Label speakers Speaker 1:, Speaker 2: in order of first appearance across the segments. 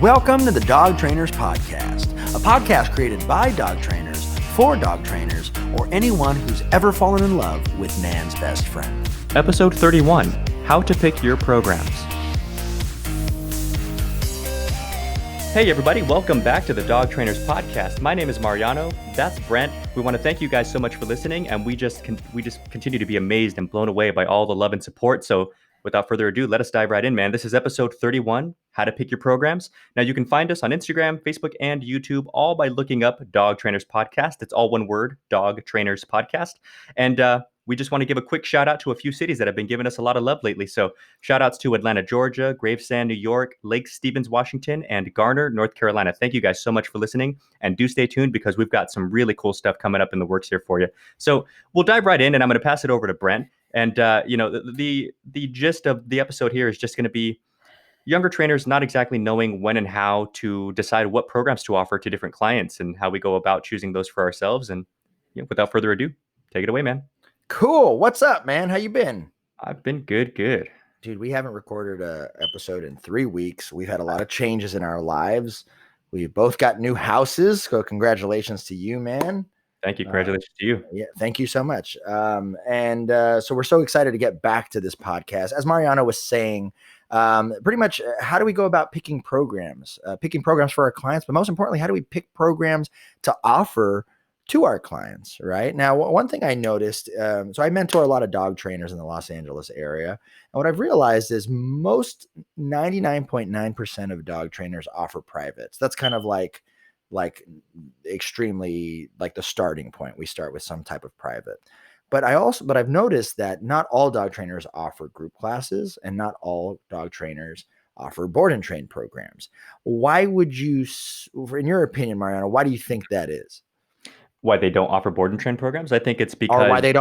Speaker 1: Welcome to the Dog Trainers Podcast, a podcast created by dog trainers for dog trainers or anyone who's ever fallen in love with man's best friend.
Speaker 2: Episode 31, How to Pick Your Programs. Hey everybody, welcome back to the Dog Trainers Podcast. My name is Mariano, that's Brent. We want to thank you guys so much for listening, and we just continue to be amazed and blown away by all the love and support. So without further ado, let us dive right in, man. This is episode 31, How to Pick Your Programs. Now, you can find us on Instagram, Facebook, and YouTube, all by looking up Dog Trainers Podcast. It's all one word, Dog Trainers Podcast. And we just want to give a quick shout out to a few cities that have been giving us a lot of love lately. So shout outs to Atlanta, Georgia, Gravesend, New York, Lake Stevens, Washington, and Garner, North Carolina. Thank you guys so much for listening, and do stay tuned because we've got some really cool stuff coming up in the works here for you. So we'll dive right in, and I'm going to pass it over to Brent. And, the gist of the episode here is just going to be younger trainers not exactly knowing when and how to decide what programs to offer to different clients and how we go about choosing those for ourselves. And without further ado, take it away, man.
Speaker 1: Cool. What's up, man? How you been?
Speaker 2: I've been good.
Speaker 1: Dude, we haven't recorded an episode in 3 weeks. We've had a lot of changes in our lives. We both got new houses. So congratulations to you, man.
Speaker 2: Thank you. Congratulations to you.
Speaker 1: Yeah, thank you so much. So we're so excited to get back to this podcast. As Mariano was saying, pretty much how do we go about picking programs for our clients? But most importantly, how do we pick programs to offer to our clients, right? Now, one thing I noticed, so I mentor a lot of dog trainers in the Los Angeles area. And what I've realized is most 99.9% of dog trainers offer privates. That's kind of like extremely like the starting point. We start with some type of private. But I've noticed that not all dog trainers offer group classes, and not all dog trainers offer board and train programs. Why would you, in your opinion, Mariano, why do you think that is?
Speaker 2: Why they don't offer board and train programs? I think it's because...
Speaker 1: Or why they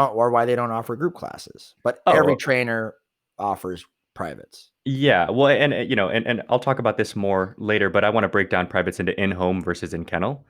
Speaker 1: don't offer group classes. But every trainer offers privates.
Speaker 2: Yeah, well, and I'll talk about this more later, but I want to break down privates into in-home versus in-kennel,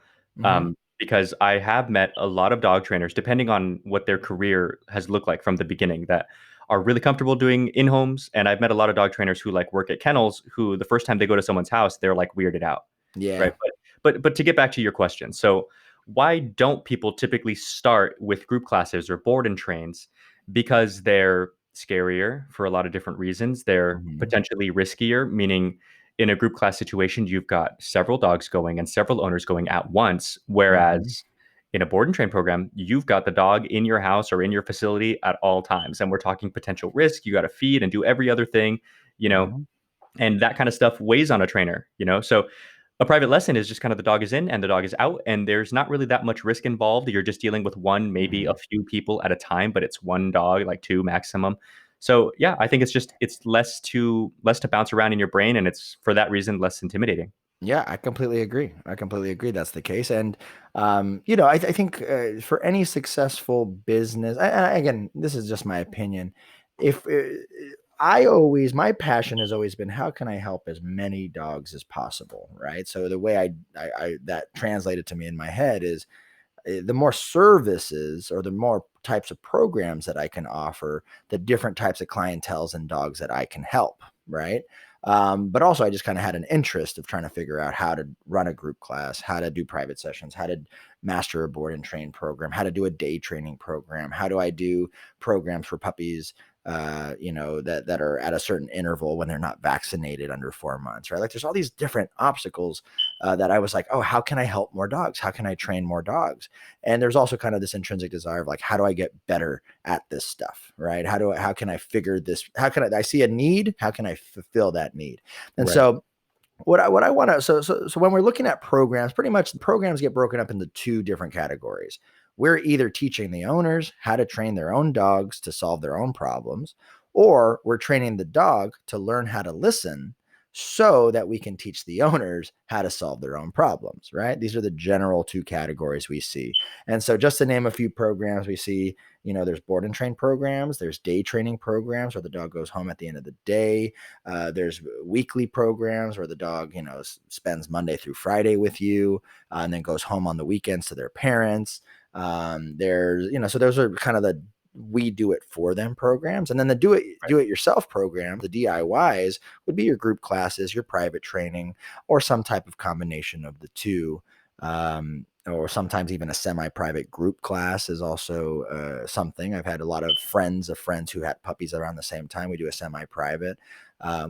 Speaker 2: because I have met a lot of dog trainers, depending on what their career has looked like from the beginning, that are really comfortable doing in-homes, and I've met a lot of dog trainers who like work at kennels, who the first time they go to someone's house, they're like weirded out.
Speaker 1: Yeah.
Speaker 2: Right. But to get back to your question, so why don't people typically start with group classes or board and trains? Because they're scarier for a lot of different reasons. They're potentially riskier, meaning in a group class situation, you've got several dogs going and several owners going at once. Whereas in a board and train program, you've got the dog in your house or in your facility at all times. And we're talking potential risk. You got to feed and do every other thing, and that kind of stuff weighs on a trainer, So a private lesson is just kind of the dog is in and the dog is out, and there's not really that much risk involved. You're just dealing with one, maybe a few people at a time, but it's one dog, like 2 maximum. So yeah, I think it's less to bounce around in your brain, and it's for that reason less intimidating.
Speaker 1: Yeah, I completely agree. That's the case. And, I think for any successful business, again, this is just my opinion. My passion has always been, how can I help as many dogs as possible? Right. So the way I that translated to me in my head is the more services or the more types of programs that I can offer, the different types of clienteles and dogs that I can help. Right. But also I just kind of had an interest of trying to figure out how to run a group class, how to do private sessions, how to master a board and train program, how to do a day training program. How do I do programs for puppies, that are at a certain interval when they're not vaccinated under 4 months, right? Like there's all these different obstacles that I was like, oh, how can I help more dogs? How can I train more dogs? And there's also kind of this intrinsic desire of like, how do I get better at this stuff, right? How can I figure this? How can I see a need? How can I fulfill that need? And so what I want to, so when we're looking at programs, pretty much the programs get broken up into 2 different categories. We're either teaching the owners how to train their own dogs to solve their own problems, or we're training the dog to learn how to listen so that we can teach the owners how to solve their own problems, right? These are the general 2 categories we see. And so just to name a few programs, we see, there's board and train programs, there's day training programs where the dog goes home at the end of the day. There's weekly programs where the dog, spends Monday through Friday with you, and then goes home on the weekends to their parents. So those are kind of the we do it for them programs. And then the do it yourself program, the DIYs, would be your group classes, your private training, or some type of combination of the two. Or sometimes even a semi-private group class is also something. I've had a lot of friends who had puppies around the same time. We do a semi-private,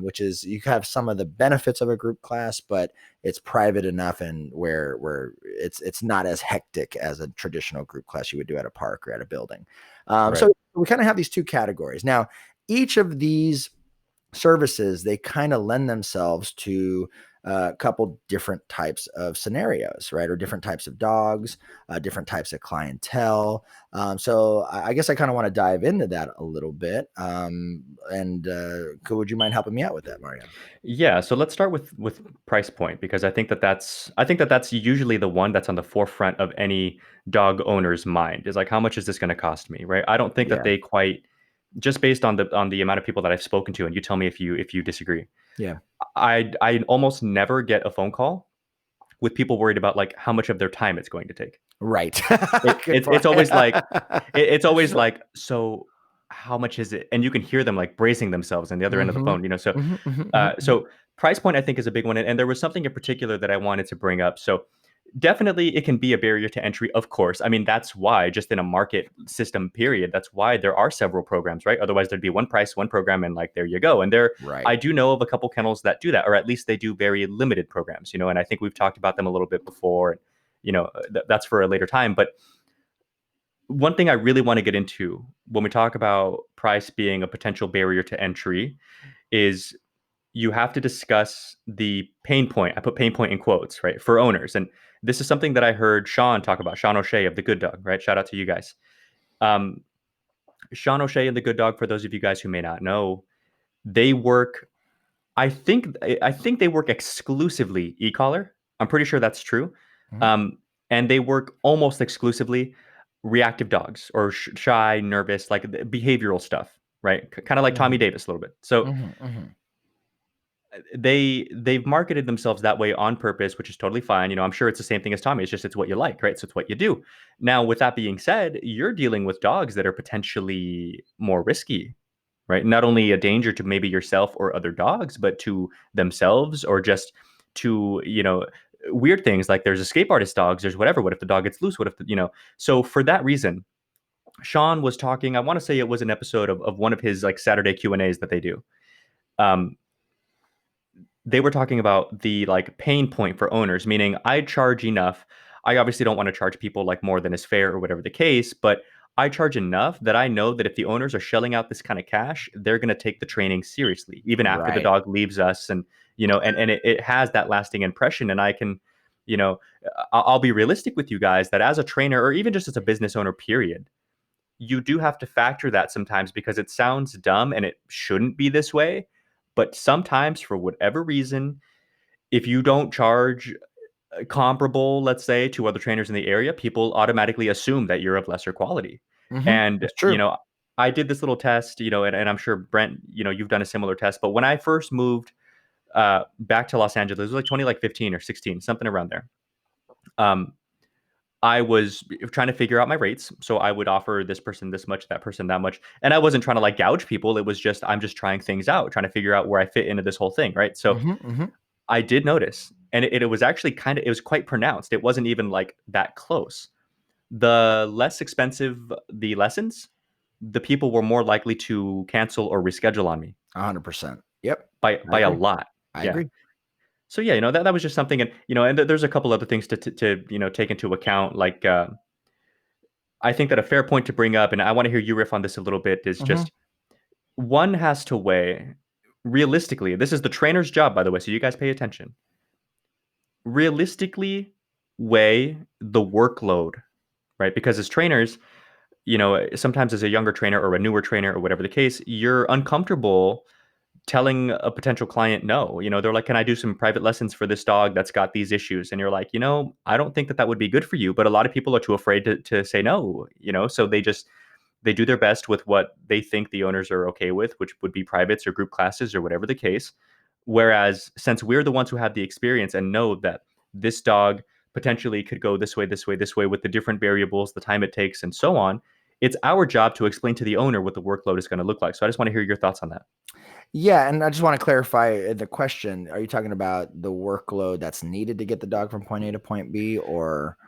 Speaker 1: which is, you have some of the benefits of a group class, but it's private enough and where it's not as hectic as a traditional group class you would do at a park or at a building. So we kind of have these two categories. Now, each of these services, they kind of lend themselves to a couple different types of scenarios, right? Or different types of dogs, different types of clientele. So I guess I kind of want to dive into that a little bit. Would you mind helping me out with that, Mario?
Speaker 2: Yeah, so let's start with price point, because I think that's usually the one that's on the forefront of any dog owner's mind, is like, how much is this going to cost me, right? I don't think that
Speaker 1: Yeah.
Speaker 2: they quite, just based on the amount of people that I've spoken to, and you tell me if you disagree.
Speaker 1: Yeah.
Speaker 2: I almost never get a phone call with people worried about like how much of their time it's going to take.
Speaker 1: Right.
Speaker 2: It's always like it's always like, so how much is it? And you can hear them like bracing themselves on the other end of the phone, So so price point, I think, is a big one. And there was something in particular that I wanted to bring up. So definitely it can be a barrier to entry, of course. I mean, that's why, just in a market system period, that's why there are several programs, right? Otherwise there'd be one price, one program, and like, there you go. And
Speaker 1: Right.
Speaker 2: I do know of a couple kennels that do that, or at least they do very limited programs, and I think we've talked about them a little bit before. That's for a later time. But one thing I really want to get into when we talk about price being a potential barrier to entry is, you have to discuss the pain point. I put pain point in quotes, right, for owners. And this is something that I heard Sean talk about, Sean O'Shea of The Good Dog, right? Shout out to you guys. Sean O'Shea and The Good Dog, for those of you guys who may not know, they work, I think they work exclusively e-collar. I'm pretty sure that's true. And they work almost exclusively reactive dogs, or shy, nervous, like behavioral stuff, right? Kind of like Tommy Davis a little bit. So they've marketed themselves that way on purpose, which is totally fine. I'm sure it's the same thing as Tommy. It's what you like, right? So it's what you do. Now, with that being said, you're dealing with dogs that are potentially more risky, right? Not only a danger to maybe yourself or other dogs, but to themselves, or just to, weird things like, there's escape artist dogs, there's whatever. What if the dog gets loose? What if so for that reason, Sean was talking, I want to say it was an episode of one of his like Saturday Q&As that they do. They were talking about the like pain point for owners, meaning, I charge enough. I obviously don't want to charge people like more than is fair or whatever the case, but I charge enough that I know that if the owners are shelling out this kind of cash, they're going to take the training seriously, even after the dog leaves us. And, it has that lasting impression. And I can, I'll be realistic with you guys that as a trainer, or even just as a business owner, period, you do have to factor that sometimes, because it sounds dumb and it shouldn't be this way. But sometimes, for whatever reason, if you don't charge comparable, let's say, to other trainers in the area, people automatically assume that you're of lesser quality. And,
Speaker 1: That's true.
Speaker 2: I did this little test, and I'm sure, Brent, you've done a similar test. But when I first moved back to Los Angeles, it was like 2015 or 16, something around there. I was trying to figure out my rates. So I would offer this person this much, that person that much. And I wasn't trying to like gouge people. It was just, I'm just trying things out, trying to figure out where I fit into this whole thing. Right. So I did notice, and it was actually it was quite pronounced. It wasn't even like that close. The less expensive the lessons, the people were more likely to cancel or reschedule on me.
Speaker 1: 100%. Yep.
Speaker 2: By a lot.
Speaker 1: I agree.
Speaker 2: So yeah, that was just something. And and there's a couple other things to take into account. Like, I think that a fair point to bring up, and I want to hear you riff on this a little bit, is just, one has to weigh realistically. This is the trainer's job, by the way, so you guys pay attention. Realistically weigh the workload, right? Because as trainers, sometimes as a younger trainer or a newer trainer or whatever the case, you're uncomfortable telling a potential client no. They're like, can I do some private lessons for this dog that's got these issues? And you're like, I don't think that would be good for you. But a lot of people are too afraid to say no, so they do their best with what they think the owners are okay with, which would be privates or group classes or whatever the case. Whereas, since we're the ones who have the experience and know that this dog potentially could go this way, this way, this way, with the different variables, the time it takes, and so on, it's our job to explain to the owner what the workload is going to look like. So I just want to hear your thoughts on that.
Speaker 1: Yeah, and I just want to clarify the question. Are you talking about the workload that's needed to get the dog from point A to point B, or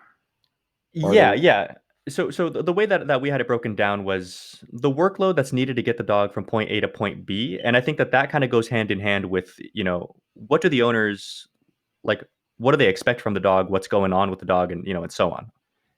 Speaker 2: Yeah,
Speaker 1: the
Speaker 2: yeah. So the way that we had it broken down was the workload that's needed to get the dog from point A to point B, and I think that kind of goes hand in hand with, what do the owners like? What do they expect from the dog? What's going on with the dog, and and so on.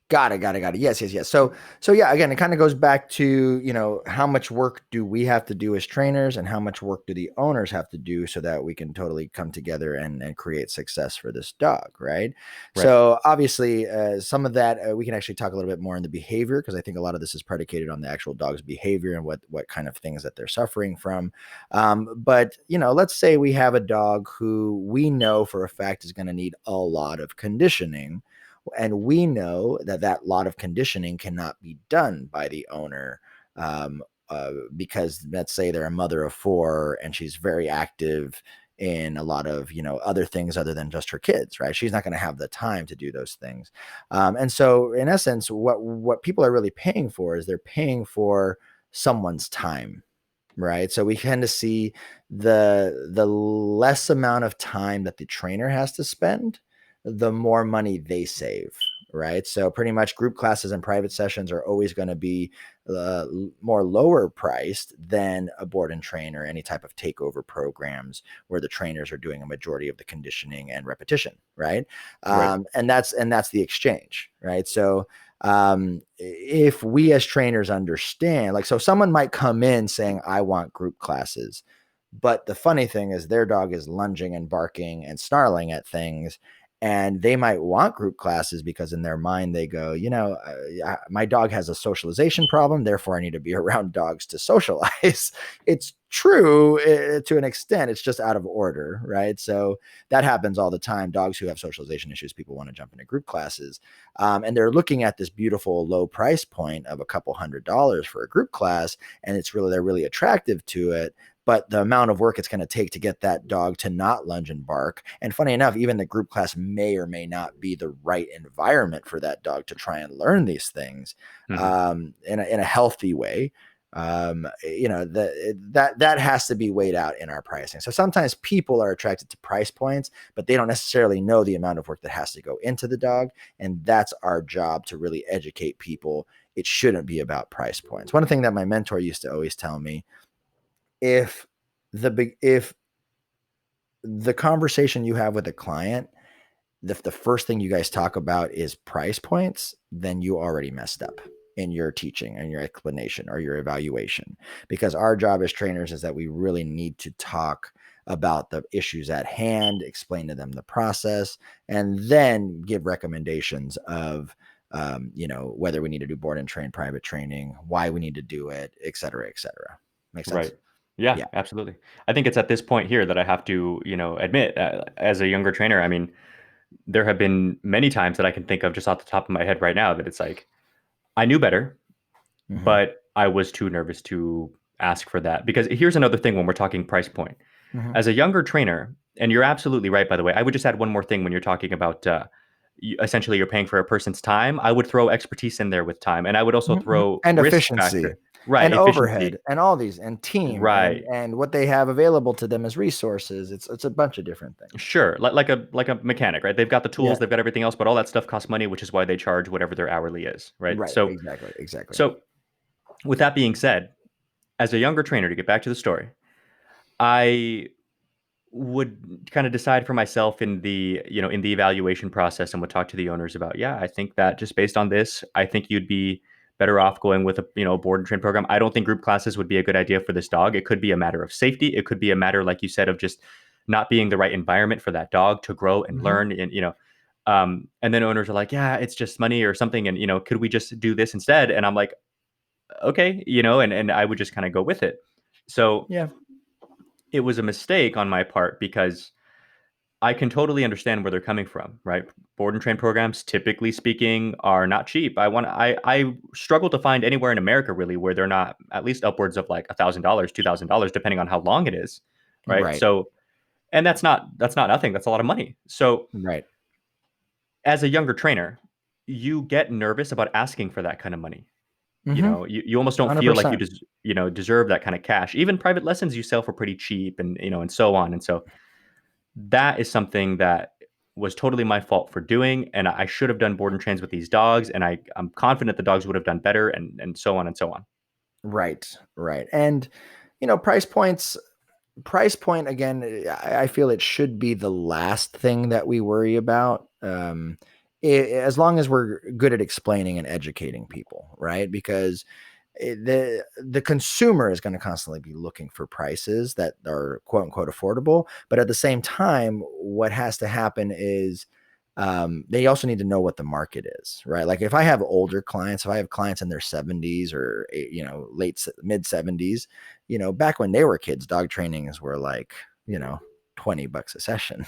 Speaker 1: Got it, got it, got it. Yes, yes, yes. So yeah, again, it kind of goes back to, how much work do we have to do as trainers and how much work do the owners have to do so that we can totally come together and create success for this dog, right?
Speaker 2: Right.
Speaker 1: So obviously, some of that we can actually talk a little bit more in the behavior, because I think a lot of this is predicated on the actual dog's behavior and what kind of things that they're suffering from. But let's say we have a dog who we know for a fact is going to need a lot of conditioning, and we know that that lot of conditioning cannot be done by the owner, because let's say they're a mother of four and she's very active in a lot of other things other than just her kids, right? She's not going to have the time to do those things, and so in essence, what people are really paying for is they're paying for someone's time, right? So we tend to see the less amount of time that the trainer has to spend, the more money they save, right? So pretty much group classes and private sessions are always going to be more lower priced than a board and train or any type of takeover programs where the trainers are doing a majority of the conditioning and repetition, right?
Speaker 2: Right.
Speaker 1: And that's the exchange, right? So if we as trainers understand, like, so someone might come in saying, I want group classes, but the funny thing is their dog is lunging and barking and snarling at things, and they might want group classes because in their mind they go, my dog has a socialization problem, therefore I need to be around dogs to socialize. It's true to an extent, it's just out of order, right? So that happens all the time. Dogs who have socialization issues, people want to jump into group classes, and they're looking at this beautiful low price point of a couple $100s for a group class, and they're really attractive to it. But the amount of work it's going to take to get that dog to not lunge and bark. And funny enough, even the group class may or may not be the right environment for that dog to try and learn these things,
Speaker 2: Hmm.
Speaker 1: in a healthy way. That has to be weighed out in our pricing. So sometimes people are attracted to price points, but they don't necessarily know the amount of work that has to go into the dog. And that's our job, to really educate people. It shouldn't be about price points. One thing that my mentor used to always tell me, if if the conversation you have with a client, if the first thing you guys talk about is price points, then you already messed up in your teaching and your explanation or your evaluation. Because our job as trainers is that we really need to talk about the issues at hand, explain to them the process, and then give recommendations of whether we need to do board and train, private training, why we need to do it, et cetera, et cetera. Make sense?
Speaker 2: Right. Yeah,
Speaker 1: Yeah.
Speaker 2: absolutely. I think it's at this point here that I have to, admit, as a younger trainer, I mean, there have been many times that I can think of just off the top of my head right now that it's like I knew better,
Speaker 1: Mm-hmm.
Speaker 2: but I was too nervous to ask for that. Because here's another thing when we're talking price point.
Speaker 1: Mm-hmm.
Speaker 2: As a younger trainer, and you're absolutely right, by the way, I would just add one more thing when you're talking about essentially you're paying for a person's time. I would throw expertise in there with time, and I would also
Speaker 1: Mm-hmm.
Speaker 2: throw
Speaker 1: And
Speaker 2: risk
Speaker 1: efficiency
Speaker 2: factor. Right,
Speaker 1: and overhead
Speaker 2: efficiency.
Speaker 1: and all these, and team, and
Speaker 2: Right.
Speaker 1: what they have available to them as resources. It's a bunch of different things.
Speaker 2: Sure, like a mechanic, right? They've got the tools,
Speaker 1: Yeah.
Speaker 2: they've got everything else, but all that stuff costs money, which is why they charge whatever their hourly is, right?
Speaker 1: Right.
Speaker 2: So,
Speaker 1: Exactly. Exactly.
Speaker 2: so with that being said, as a younger trainer, to get back to the story, I would kind of decide for myself in the evaluation process and would talk to the owners about, yeah, I think that just based on this, I think you'd be better off going with a board and train program. I don't think group classes would be a good idea for this dog. It could be a matter of safety. It could be a matter, like you said, of just not being the right environment for that dog to grow and
Speaker 1: Mm-hmm.
Speaker 2: learn. And then owners are like, yeah, it's just money or something, and could we just do this instead? And I'm like, okay, and I would just kind of go with it. So
Speaker 1: Yeah.
Speaker 2: it was a mistake on my part because I can totally understand where they're coming from, right? Board and train programs, typically speaking, are not cheap. I struggle to find anywhere in America really where they're not at least upwards of like $1,000, $2,000, depending on how long it is, right?
Speaker 1: Right.
Speaker 2: So, and that's not nothing. That's a lot of money. So,
Speaker 1: Right.
Speaker 2: as a younger trainer, you get nervous about asking for that kind of money. You
Speaker 1: Mm-hmm.
Speaker 2: know, you almost don't feel like
Speaker 1: 100%.
Speaker 2: deserve that kind of cash. Even private lessons you sell for pretty cheap, and and so on. And so that is something that was totally my fault for doing, and I should have done board and trains with these dogs, and I'm confident the dogs would have done better, and so on and so on.
Speaker 1: Right. Right. And, price point again, I feel it should be the last thing that we worry about. As long as we're good at explaining and educating people, right? Because the consumer is going to constantly be looking for prices that are quote unquote affordable, but at the same time, what has to happen is they also need to know what the market is, right? Like if I have older clients, if I have clients in their 70s or late mid 70s, back when they were kids, dog trainings were like, $20 a session,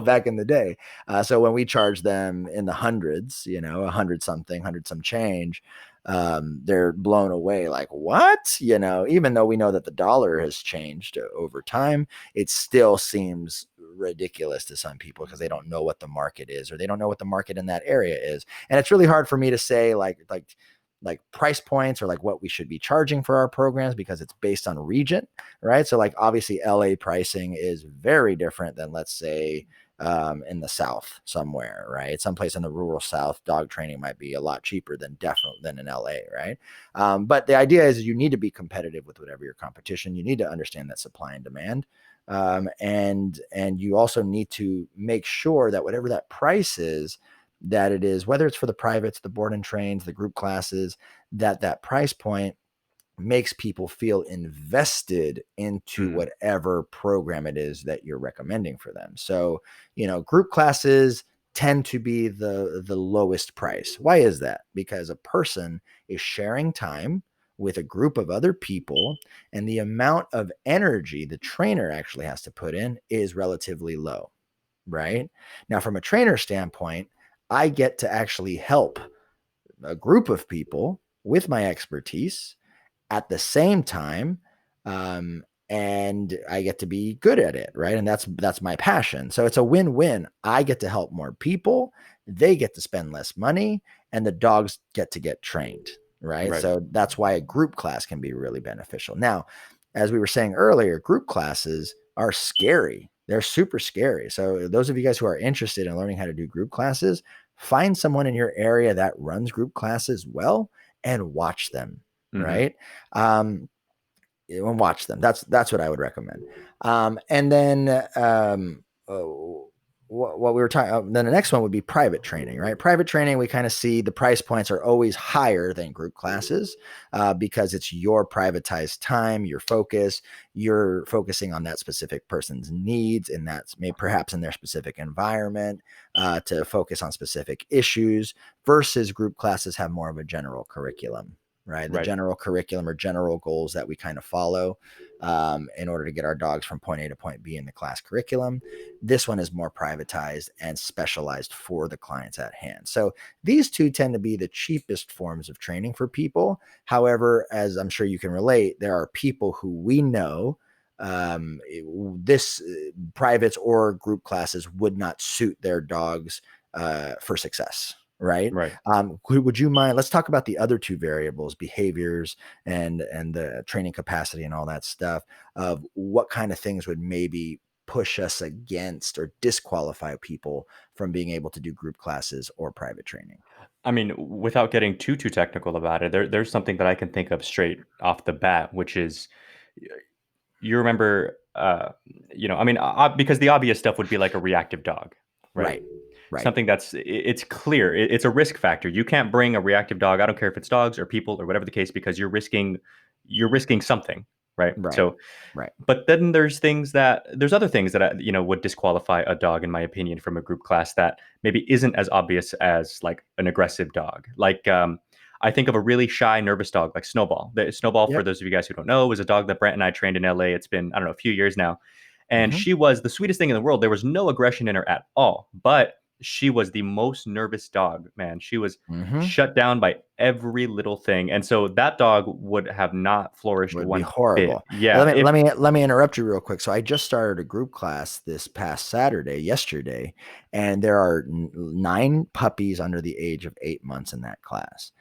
Speaker 1: back in the day. So when we charge them in the hundreds, a hundred something, hundred some change, they're blown away. Like, what? Even though we know that the dollar has changed over time, it still seems ridiculous to some people because they don't know what the market is, or they don't know what the market in that area is. And it's really hard for me to say like price points or like what we should be charging for our programs, because it's based on region, right? So like obviously LA pricing is very different than, let's say, in the South somewhere, right? Someplace in the rural South, dog training might be a lot cheaper than in LA, right? But the idea is you need to be competitive with whatever your competition. You need to understand that supply and demand. And you also need to make sure that whatever that price is, that it is, whether it's for the privates, the board and trains, the group classes, that price point makes people feel invested into
Speaker 2: Mhm.
Speaker 1: whatever program it is that you're recommending for them. So, group classes tend to be the lowest price. Why is that? Because a person is sharing time with a group of other people, and the amount of energy the trainer actually has to put in is relatively low, right? Now, from a trainer standpoint, I get to actually help a group of people with my expertise at the same time, and I get to be good at it, right? And that's my passion. So it's a win-win. I get to help more people, they get to spend less money, and the dogs get to get trained, right?
Speaker 2: Right.
Speaker 1: So that's why a group class can be really beneficial. Now, as we were saying earlier, group classes are scary. They're super scary. So those of you guys who are interested in learning how to do group classes, find someone in your area that runs group classes well and watch them,
Speaker 2: Hmm.
Speaker 1: right? Um, and watch them. That's what I would recommend. And then what we were talking. Then the next one would be private training, right? Private training, we kind of see the price points are always higher than group classes because it's your privatized time, your focus. You're focusing on that specific person's needs, and that's maybe perhaps in their specific environment to focus on specific issues. Versus group classes have more of a general curriculum, right? The
Speaker 2: Right.
Speaker 1: general curriculum or general goals that we kind of follow in order to get our dogs from point A to point B in the class curriculum. This one is more privatized and specialized for the clients at hand. So these two tend to be the cheapest forms of training for people. However, as I'm sure you can relate, there are people who we know this privates or group classes would not suit their dogs for success, right?
Speaker 2: Right.
Speaker 1: Would you mind? Let's talk about the other two variables, behaviors and the training capacity and all that stuff. Of what kind of things would maybe push us against or disqualify people from being able to do group classes or private training.
Speaker 2: I mean, without getting too technical about it, there's something that I can think of straight off the bat, which is you remember, I mean, because the obvious stuff would be like a reactive dog, right?
Speaker 1: Right. Right.
Speaker 2: Something it's clear, it's a risk factor. You can't bring a reactive dog. I don't care if it's dogs or people or whatever the case, because you're risking something, right?
Speaker 1: Right.
Speaker 2: So,
Speaker 1: Right.
Speaker 2: but then there's other things that would disqualify a dog, in my opinion, from a group class that maybe isn't as obvious as like an aggressive dog. Like I think of a really shy, nervous dog like Snowball. The Snowball, for
Speaker 1: Yep.
Speaker 2: those of you guys who don't know, was a dog that Brent and I trained in LA. It's been, I don't know, a few years now, and
Speaker 1: Mm-hmm.
Speaker 2: she was the sweetest thing in the world. There was no aggression in her at all, but she was the most nervous dog, man. She was
Speaker 1: Mm-hmm.
Speaker 2: shut down by every little thing, and so that dog would have not flourished
Speaker 1: Would be
Speaker 2: one bit.
Speaker 1: horrible.
Speaker 2: Yeah,
Speaker 1: Let me interrupt you real quick. So I just started a group class this past Saturday, yesterday, and there are 9 puppies under the age of 8 months in that class.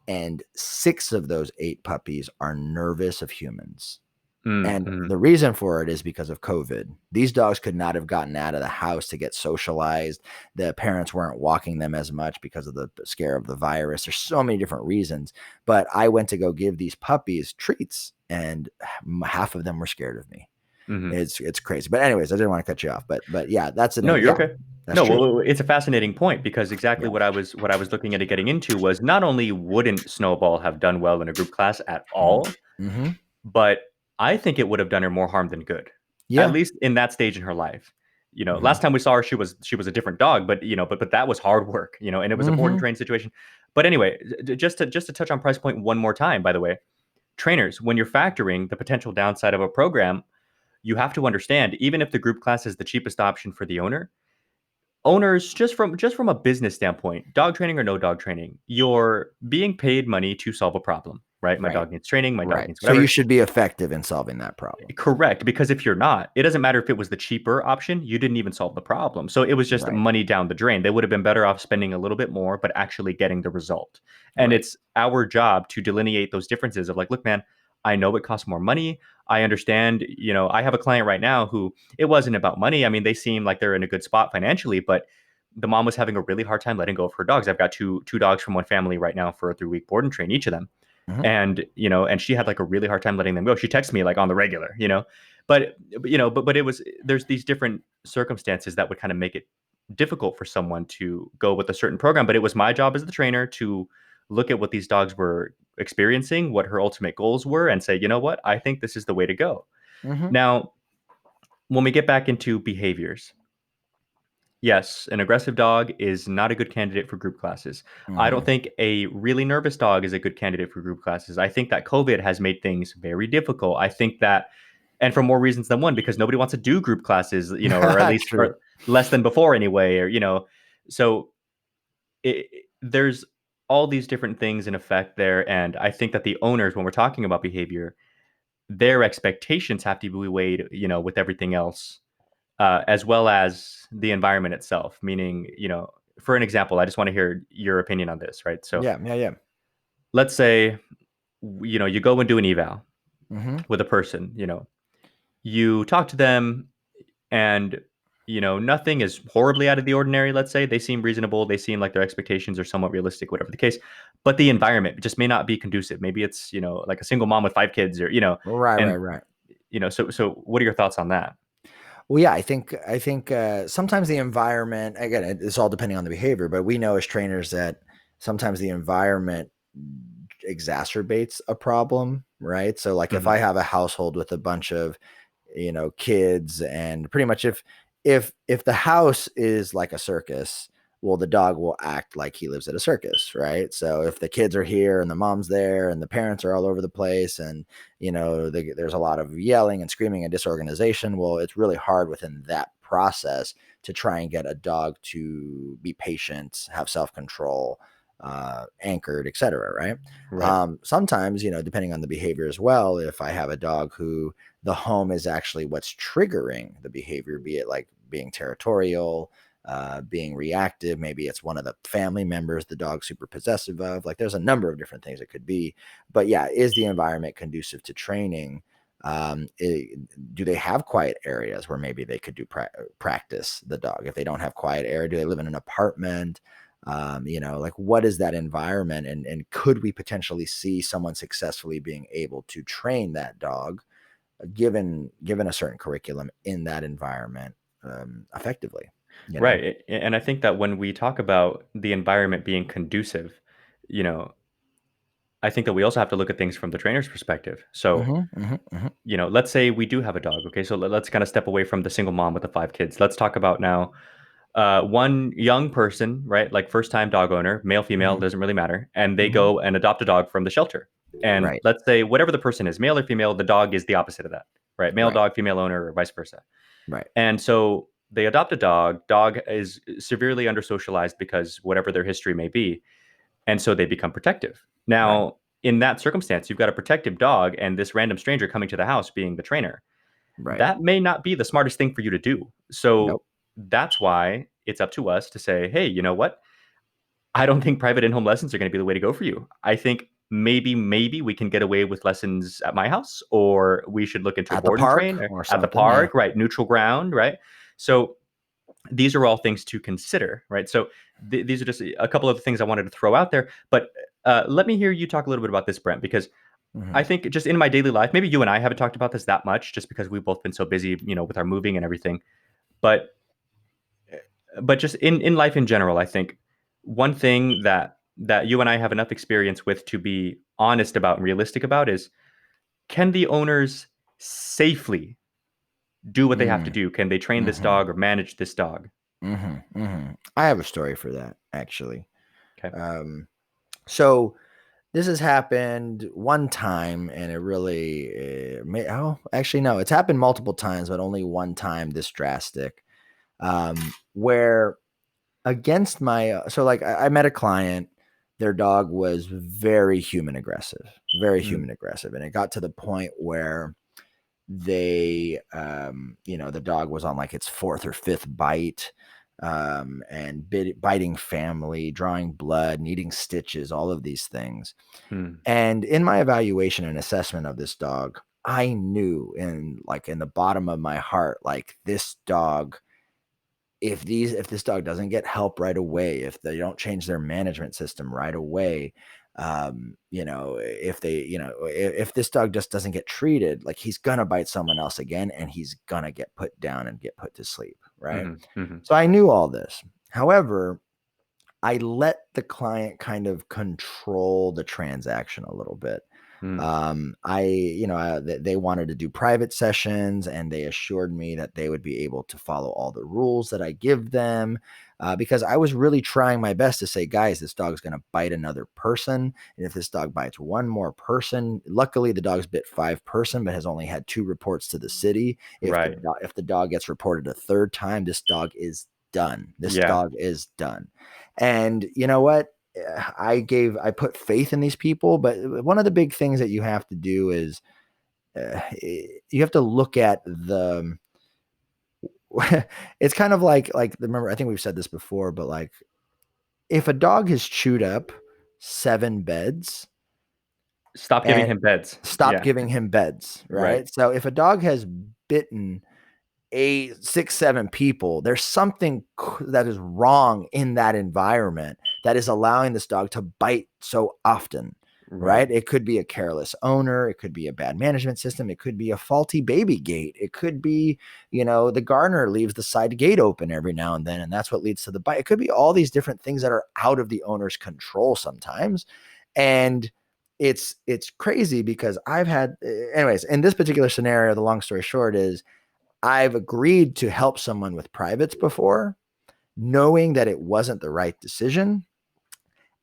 Speaker 1: and 6 of those 8 puppies are nervous of humans. And
Speaker 2: Mm-hmm.
Speaker 1: the reason for it is because of COVID. These dogs could not have gotten out of the house to get socialized. The parents weren't walking them as much because of the scare of the virus. There's so many different reasons. But I went to go give these puppies treats, and half of them were scared of me.
Speaker 2: Mm-hmm.
Speaker 1: It's crazy. But anyways, I didn't want to cut you off. But yeah, that's
Speaker 2: No,
Speaker 1: an
Speaker 2: you're
Speaker 1: yeah,
Speaker 2: okay.
Speaker 1: that's
Speaker 2: No,
Speaker 1: true.
Speaker 2: well, it's a fascinating point because exactly
Speaker 1: Yeah.
Speaker 2: what I was looking at it getting into was not only wouldn't Snowball have done well in a group class at all,
Speaker 1: Mm-hmm.
Speaker 2: but I think it would have done her more harm than good, at
Speaker 1: Yeah.
Speaker 2: least in that stage in her life.
Speaker 1: Mm-hmm.
Speaker 2: Last time we saw her, she was a different dog, but but that was hard work, and it was a board and
Speaker 1: Mm-hmm.
Speaker 2: train situation. But anyway, just to touch on price point one more time, by the way, trainers, when you're factoring the potential downside of a program, you have to understand, even if the group class is the cheapest option for the owner, owners, just from a business standpoint, dog training or no dog training, you're being paid money to solve a problem, right? My
Speaker 1: Right.
Speaker 2: dog needs training, my dog
Speaker 1: Right.
Speaker 2: needs
Speaker 1: So you
Speaker 2: whatever.
Speaker 1: should be effective in solving that problem.
Speaker 2: Correct, because if you're not, it doesn't matter if it was the cheaper option, you didn't even solve the problem. So it was just
Speaker 1: Right.
Speaker 2: money down the drain. They would have been better off spending a little bit more, but actually getting the result. And
Speaker 1: Right.
Speaker 2: it's our job to delineate those differences of like, look, man, I know it costs more money. I understand, I have a client right now who it wasn't about money. I mean, they seem like they're in a good spot financially, but the mom was having a really hard time letting go of her dogs. I've got two dogs from one family right now for a 3-week board and train each of them,
Speaker 1: Mm-hmm.
Speaker 2: and she had like a really hard time letting them go. She texts me like on the regular, but it was, there's these different circumstances that would kind of make it difficult for someone to go with a certain program. But it was my job as the trainer to look at what these dogs were experiencing, what her ultimate goals were, and say, you know what, I think this is the way to go.
Speaker 1: Mm-hmm.
Speaker 2: Now, when we get back into behaviors, yes, an aggressive dog is not a good candidate for group classes. I don't
Speaker 1: Mm-hmm.
Speaker 2: think a really nervous dog is a good candidate for group classes. I think that COVID has made things very difficult. I think that, and for more reasons than one, because nobody wants to do group classes, or at least
Speaker 1: True.
Speaker 2: or less than before anyway, so there's all these different things in effect there. And I think that the owners, when we're talking about behavior, their expectations have to be weighed, with everything else, as well as the environment itself. Meaning, for an example, I just want to hear your opinion on this, right? So
Speaker 1: Yeah. Yeah. Yeah.
Speaker 2: let's say, you go and do an eval
Speaker 1: Mm-hmm.
Speaker 2: with a person, you talk to them, and, nothing is horribly out of the ordinary. Let's say they seem reasonable. They seem like their expectations are somewhat realistic, whatever the case, but the environment just may not be conducive. Maybe it's, like a single mom with 5 kids, or,
Speaker 1: Right.
Speaker 2: and,
Speaker 1: Right. Right.
Speaker 2: so what are your thoughts on that?
Speaker 1: Well, yeah, I think sometimes the environment, again, it's all depending on the behavior, but we know as trainers that sometimes the environment exacerbates a problem, right? So like if
Speaker 2: Hmm.
Speaker 1: I have a household with a bunch of, kids, and pretty much if the house is like a circus, well, the dog will act like he lives at a circus, right? So if the kids are here and the mom's there and the parents are all over the place, and there's a lot of yelling and screaming and disorganization, well, it's really hard within that process to try and get a dog to be patient, have self-control, anchored, etc., right?
Speaker 2: Right.
Speaker 1: Sometimes, depending on the behavior as well, if I have a dog who the home is actually what's triggering the behavior, be it like being territorial, being reactive, maybe it's one of the family members the dog's super possessive of. Like there's a number of different things it could be. But yeah, is the environment conducive to training? Do they have quiet areas where maybe they could do practice the dog? If they don't have quiet area, do they live in an apartment? Like what is that environment, and could we potentially see someone successfully being able to train that dog, given a certain curriculum in that environment, effectively? You know.
Speaker 2: Right. And I think that when we talk about the environment being conducive, you know, I think that we also have to look at things from the trainer's perspective. So,
Speaker 1: Hmm. Hmm. Hmm.
Speaker 2: let's say we do have a dog. Okay. So let's kind of step away from the single mom with the 5 kids. Let's talk about now one young person, right? Like first time dog owner, male, female,
Speaker 1: Hmm.
Speaker 2: doesn't really matter. And they
Speaker 1: Hmm.
Speaker 2: go and adopt a dog from the shelter. And
Speaker 1: Right.
Speaker 2: let's say whatever the person is, male or female, the dog is the opposite of that, right? Male
Speaker 1: Right.
Speaker 2: dog, female owner, or vice versa.
Speaker 1: Right.
Speaker 2: And so they adopt a dog. Dog is severely under socialized because whatever their history may be. And so they become protective.
Speaker 1: Right.
Speaker 2: Now, in that circumstance, you've got a protective dog and this random stranger coming to the house being the trainer.
Speaker 1: Right.
Speaker 2: That may not be the smartest thing for you to do. So
Speaker 1: Nope.
Speaker 2: that's why it's up to us to say, hey, you know what? I don't think private in-home lessons are going to be the way to go for you. I think maybe we can get away with lessons at my house, or we should look into
Speaker 1: At the
Speaker 2: board and
Speaker 1: park
Speaker 2: train or
Speaker 1: or
Speaker 2: at the
Speaker 1: something. Yeah.
Speaker 2: park, right? Neutral ground, right? So these are all things to consider, right? So these are just a couple of the things I wanted to throw out there. But let me hear you talk a little bit about this, Brent, because I think just in my daily life, maybe you and I haven't talked about this that much, just because we've both been so busy, with our moving and everything. But just in life in general, I think one thing that you and I have enough experience with to be honest about and realistic about is, can the owners safely do what they have to do? Can they train this
Speaker 1: Mm-hmm.
Speaker 2: dog or manage this dog?
Speaker 1: I have a story for that, actually.
Speaker 2: Okay.
Speaker 1: So this has happened one time, and it really actually no, it's happened multiple times, but only one time this drastic. Where against my so like I met a client, their dog was very human aggressive,
Speaker 2: Mm,
Speaker 1: and it got to the point where they the dog was on like its fourth or fifth bite, and biting family, drawing blood, needing stitches, all of these things.
Speaker 2: mm,
Speaker 1: And in my evaluation and assessment of this dog, I knew in the bottom of my heart, like this dog, if this dog doesn't get help right away, if they don't change their management system right away, if this dog just doesn't get treated, like he's gonna bite someone else again, and he's gonna get put down and get put to sleep, right?
Speaker 2: mhm, mhm,
Speaker 1: So I knew all this. However, I let the client kind of control the transaction a little bit.
Speaker 2: mm,
Speaker 1: They wanted to do private sessions, and they assured me that they would be able to follow all the rules that I give them, because I was really trying my best to say, guys, this dog's going to bite another person. And if this dog bites one more person, luckily the dog's bit 5 person, but has only had 2 reports to the city.
Speaker 2: right.
Speaker 1: If the dog gets reported a third time, this dog is done. This
Speaker 2: Yeah.
Speaker 1: dog is done. And you know what? I put faith in these people, but one of the big things that you have to do is you have to look at the. It's kind of like remember, I think we've said this before, but like if a dog has chewed up 7 beds
Speaker 2: Stop giving
Speaker 1: and
Speaker 2: him beds.
Speaker 1: stop
Speaker 2: Yeah.
Speaker 1: giving him beds,
Speaker 2: Right.
Speaker 1: right? So if a dog has bitten 8, 6, 7 people, there's something that is wrong in that environment that is allowing this dog to bite so often,
Speaker 2: Right.
Speaker 1: right? It could be a careless owner, it could be a bad management system, it could be a faulty baby gate, it could be, the gardener leaves the side gate open every now and then, and that's what leads to the bite. It could be all these different things that are out of the owner's control sometimes. And it's crazy because I've had, anyways, in this particular scenario, the long story short is I've agreed to help someone with privates before, knowing that it wasn't the right decision.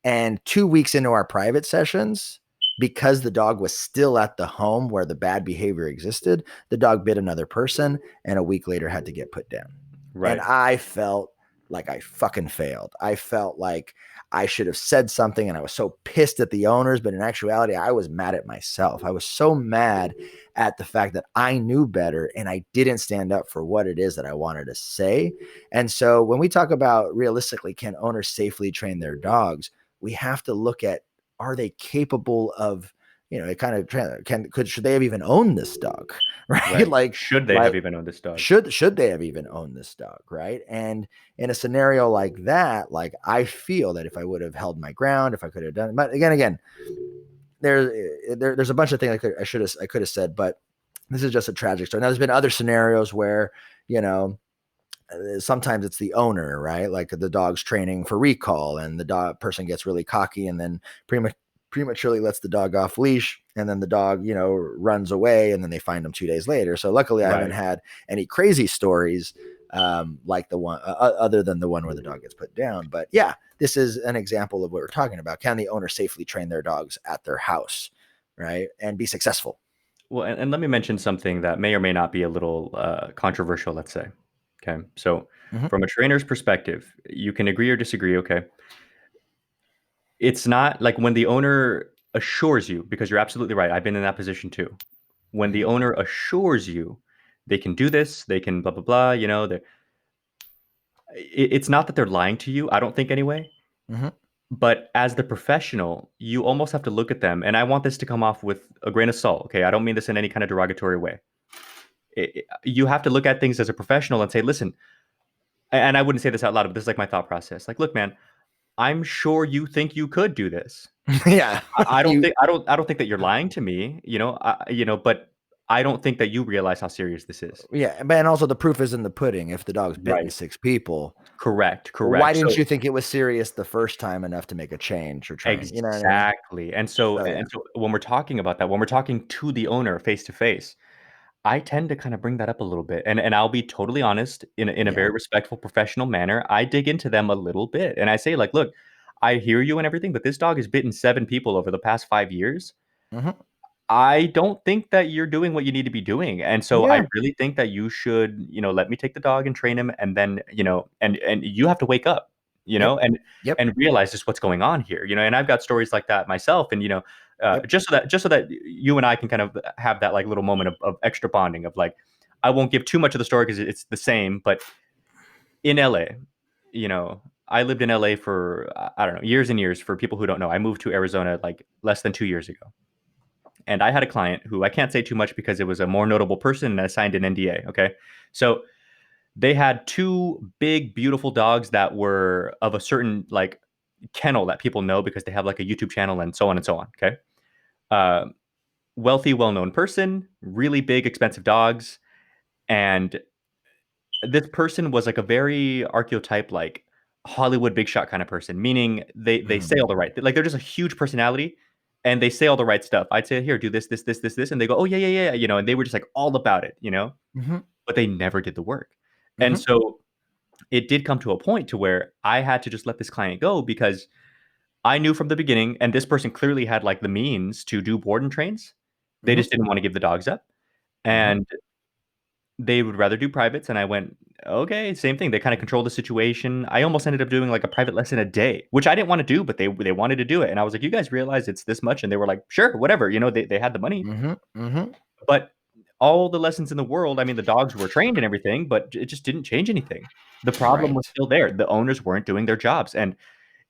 Speaker 1: And 2 weeks into our private sessions, because the dog was still at the home where the bad behavior existed, the dog bit another person, and a week later had to get put down. And
Speaker 2: Right.
Speaker 1: I felt like I fucking failed. I felt like I should have said something, and I was so pissed at the owners, but in actuality, I was mad at myself. I was so mad at the fact that I knew better and I didn't stand up for what it is that I wanted to say. And so when we talk about realistically, can owners safely train their dogs? We have to look at, are they capable of, it kind of should they have even owned this dog, right?
Speaker 2: Right.
Speaker 1: like
Speaker 2: Should they have
Speaker 1: like
Speaker 2: even owned this dog?
Speaker 1: should they have even owned this dog, right? And in a scenario like that, like I feel that if I would have held my ground, if I could have done, but again, there's a bunch of things I could have said, but this is just a tragic story. Now there's been other scenarios where, you know, sometimes it's the owner, right? Like the dog's training for recall, and the dog person gets really cocky, and then prematurely lets the dog off leash, and then the dog, runs away, and then they find him 2 days later. So luckily, I haven't
Speaker 2: Right.
Speaker 1: had any crazy stories like the one other than the one where the dog gets put down. But yeah, this is an example of what we're talking about. Can the owner safely train their dogs at their house, right, and be successful?
Speaker 2: Well, and let me mention something that may or may not be a little controversial, let's say. Okay. So,
Speaker 1: Mhm.
Speaker 2: from a trainer's perspective, you can agree or disagree. Okay. It's not like when the owner assures you, because you're absolutely right. I've been in that position too. When the
Speaker 1: Mhm.
Speaker 2: owner assures you they can do this, they can blah, blah, blah, it's not that they're lying to you. I don't think anyway.
Speaker 1: Mhm.
Speaker 2: But as the professional, you almost have to look at them, and I want this to come off with a grain of salt. Okay, I don't mean this in any kind of derogatory way. You have to look at things as a professional and say, listen, and I wouldn't say this out loud, but this is like my thought process. Like, look, man, I'm sure you think you could do this.
Speaker 1: Yeah.
Speaker 2: I don't
Speaker 1: You
Speaker 2: think I don't think that you're lying to me, but I don't think that you realize how serious this is.
Speaker 1: Yeah, but and also the proof is in the pudding. If the dog's bitten
Speaker 2: Right.
Speaker 1: 6 people,
Speaker 2: Correct.
Speaker 1: why
Speaker 2: Correct.
Speaker 1: didn't
Speaker 2: So
Speaker 1: you think it was serious the first time enough to make a change or train? You know what I mean?
Speaker 2: exactly.
Speaker 1: Yeah.
Speaker 2: And so when we're talking about that, when we're talking to the owner face to face, I tend to kind of bring that up a little bit. And I'll be totally honest in a
Speaker 1: Yeah.
Speaker 2: very respectful professional manner. I dig into them a little bit and I say like, look, I hear you and everything, but this dog has bitten 7 people over the past 5 years.
Speaker 1: Mhm.
Speaker 2: I don't think that you're doing what you need to be doing. And so I
Speaker 1: Yeah.
Speaker 2: really think that you should, let me take the dog and train him and then, and you have to wake up,
Speaker 1: Yep. Yep.
Speaker 2: and realize just what's going on here, and I've got stories like that myself and
Speaker 1: Yep.
Speaker 2: just so that you and I can kind of have that like little moment of extra bonding of like I won't give too much of the story because it's the same, but in LA, I lived in LA for I don't know, years and years. For people who don't know, I moved to Arizona like less than 2 years ago. And I had a client who I can't say too much because it was a more notable person and I signed an NDA. Okay. So they had two big, beautiful dogs that were of a certain like kennel that people know because they have like a YouTube channel and so on and so on. Okay. Uh, Wealthy, well known person, really big, expensive dogs. And this person was like a very archetype, like Hollywood big shot kind of person, meaning they say
Speaker 1: Mhm.
Speaker 2: all the right, like they're just a huge personality, and they say all the right stuff. I'd say, here, do this, this, this, this, this, and they go, oh yeah, yeah, yeah, and they were just like all about it,
Speaker 1: Mhm.
Speaker 2: but they never did the work, and
Speaker 1: Mhm.
Speaker 2: so it did come to a point to where I had to just let this client go because I knew from the beginning, and this person clearly had like the means to do board and trains. They
Speaker 1: Mhm.
Speaker 2: just didn't want to give the dogs up,
Speaker 1: Mhm.
Speaker 2: and they would rather do privates, and I went, okay, same thing. They kind of control the situation. I almost ended up doing like a private lesson a day, which I didn't want to do, but they wanted to do it. And I was like, you guys realize it's this much? And they were like, sure, whatever. They had the money.
Speaker 1: Mhm. Mhm.
Speaker 2: But all the lessons in the world, I mean, the dogs were trained and everything, but it just didn't change anything. The problem was
Speaker 1: Right.
Speaker 2: still there. The owners weren't doing their jobs. And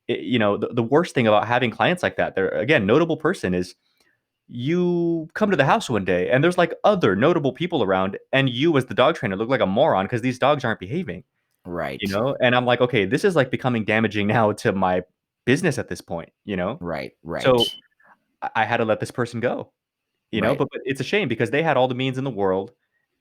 Speaker 2: the worst thing about having clients like that, they're again, notable person is you come to the house one day and there's like other notable people around and you as the dog trainer look like a moron because these dogs aren't behaving,
Speaker 1: Right.
Speaker 2: and I'm like, okay, this is like becoming damaging now to my business at this point.
Speaker 1: Right.
Speaker 2: So
Speaker 1: Right.
Speaker 2: I had to let this person go,
Speaker 1: Right.
Speaker 2: but it's a shame because they had all the means in the world